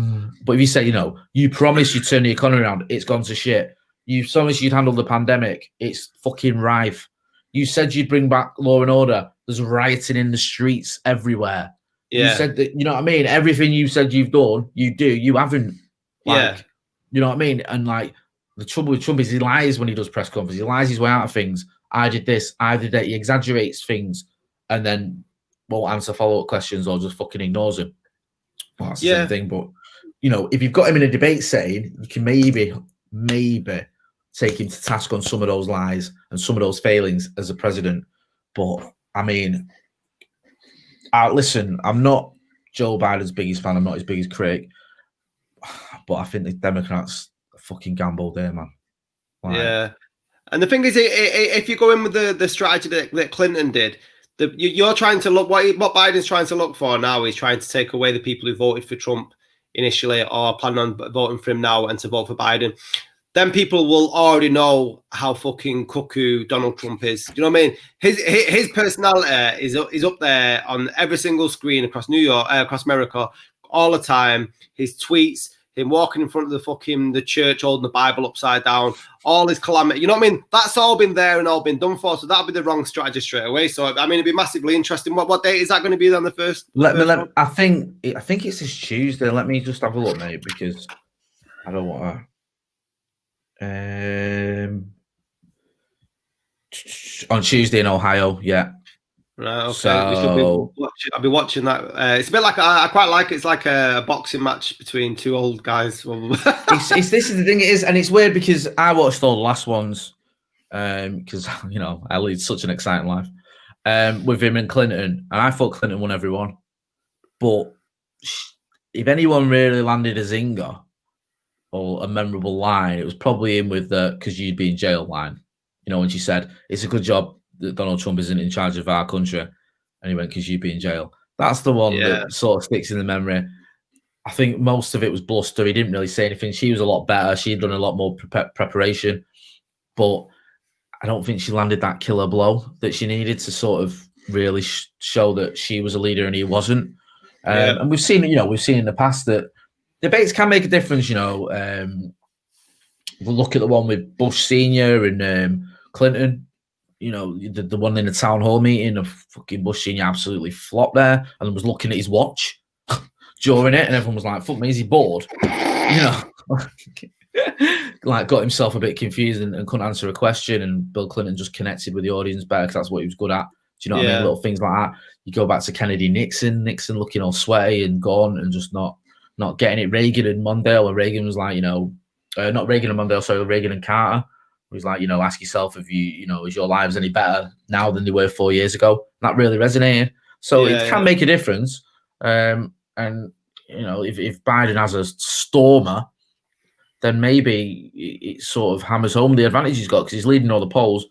But if you say, you promised you'd turn the economy around, it's gone to shit. You promised you'd handle the pandemic, it's fucking rife. You said you'd bring back law and order, there's rioting in the streets everywhere. Yeah. You said that, you know what I mean? Everything you said you've done, you do. You haven't. You know what I mean? And like, the trouble with Trump is he lies when he does press conferences. He lies his way out of things. I did this, I did that. He exaggerates things and then won't answer follow-up questions or just fucking ignores him. Well, that's the same thing. But, if you've got him in a debate setting, you can maybe take him to task on some of those lies and some of those failings as a president. But, I mean, listen, I'm not Joe Biden's biggest fan. I'm not his biggest critic. but I think the Democrats fucking gambled there, man. Like, yeah. And the thing is, if you go in with the strategy that Clinton did, you're trying to look what Biden's trying to look for now. He's trying to take away the people who voted for Trump initially or plan on voting for him now and to vote for Biden. Then people will already know how fucking cuckoo Donald Trump is. Do you know what I mean? His personality is up there on every single screen across New York, across America, all the time. His tweets, him walking in front of the church holding the Bible upside down, all his calamity. You know what I mean? That's all been there and all been done for. So that'll be the wrong strategy straight away. So I mean, it'd be massively interesting. What date is that going to be then? The first? I think it's this Tuesday. Let me just have a look, mate, because I don't want to. On Tuesday in Ohio, yeah. Right, okay. So, I'll be watching that. It's a bit like I quite like it. It's like a boxing match between two old guys. this is the thing. It is, and it's weird because I watched all the last ones because I lead such an exciting life with him and Clinton, and I thought Clinton won every one. But if anyone really landed a zinger or a memorable line, it was probably in with the "because you'd be in jail" line. When she said, "It's a good job that Donald Trump isn't in charge of our country," and he went, "because you'd be in jail." That's the one that sort of sticks in the memory. I think most of it was bluster. He didn't really say anything. She was a lot better. She'd done a lot more preparation, but I don't think she landed that killer blow that she needed to sort of really show that she was a leader and he wasn't. And we've seen in the past that debates can make a difference. We'll look at the one with Bush Senior and Clinton. The one in the town hall meeting of fucking Bush Senior absolutely flopped there and was looking at his watch during it, and everyone was like, "Fuck me, is he bored?" Like got himself a bit confused and couldn't answer a question. And Bill Clinton just connected with the audience better because that's what he was good at. Do you know what I mean? Little things like that. You go back to Kennedy, Nixon looking all sweaty and gone and just not getting it. Reagan and Mondale, where Reagan was like, not Reagan and Mondale, sorry, Reagan and Carter. It was like, ask yourself if is your lives any better now than they were 4 years ago? That really resonated. So it can make a difference. And if Biden has a stormer, then maybe it sort of hammers home the advantage he's got because he's leading all the polls.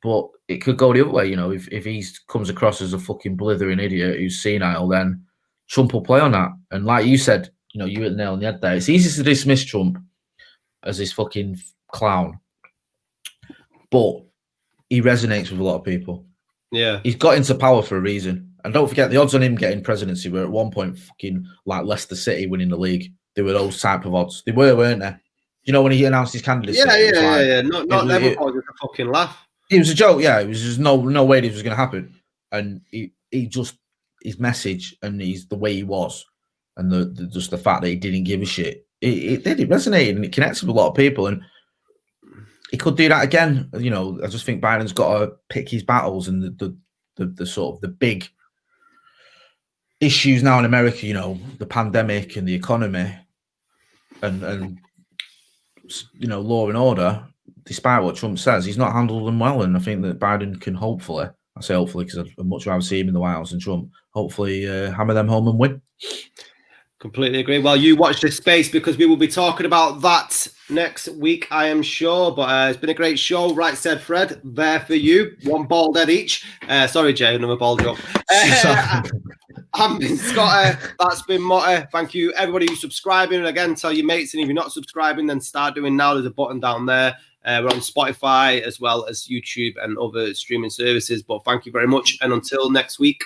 But it could go the other way, if he comes across as a fucking blithering idiot who's senile, then Trump will play on that. And like you said, you hit the nail on the head there. It's easy to dismiss Trump as this fucking clown, but he resonates with a lot of people. Yeah. He's got into power for a reason. And don't forget, the odds on him getting presidency were at one point fucking like Leicester City winning the league. They were those type of odds. They were, weren't they? When he announced his candidacy? Yeah. Not never thought it was a fucking laugh. It was a joke, yeah. It was just no way this was going to happen. And he just, his message and the way he was and just the fact that he didn't give a shit, it resonated and it connected with a lot of people. And he could do that again. I just think Biden's got to pick his battles and the sort of the big issues now in America, the pandemic and the economy and law and order. Despite what Trump says, he's not handled them well. And I think that Biden can hopefully, I say hopefully because I'd much rather see him in the White House than Trump, hopefully hammer them home and win. Completely agree. Well, you watch this space because we will be talking about that next week, I am sure. But it's been a great show. Right said Fred, there for you. One bald head each. Sorry, Jay, another bald job. I've been Scotty. That's been Motty. Thank you, everybody who's subscribing. And again, tell your mates. And if you're not subscribing, then start doing now. There's a button down there. We're on Spotify as well as YouTube and other streaming services. But thank you very much. And until next week.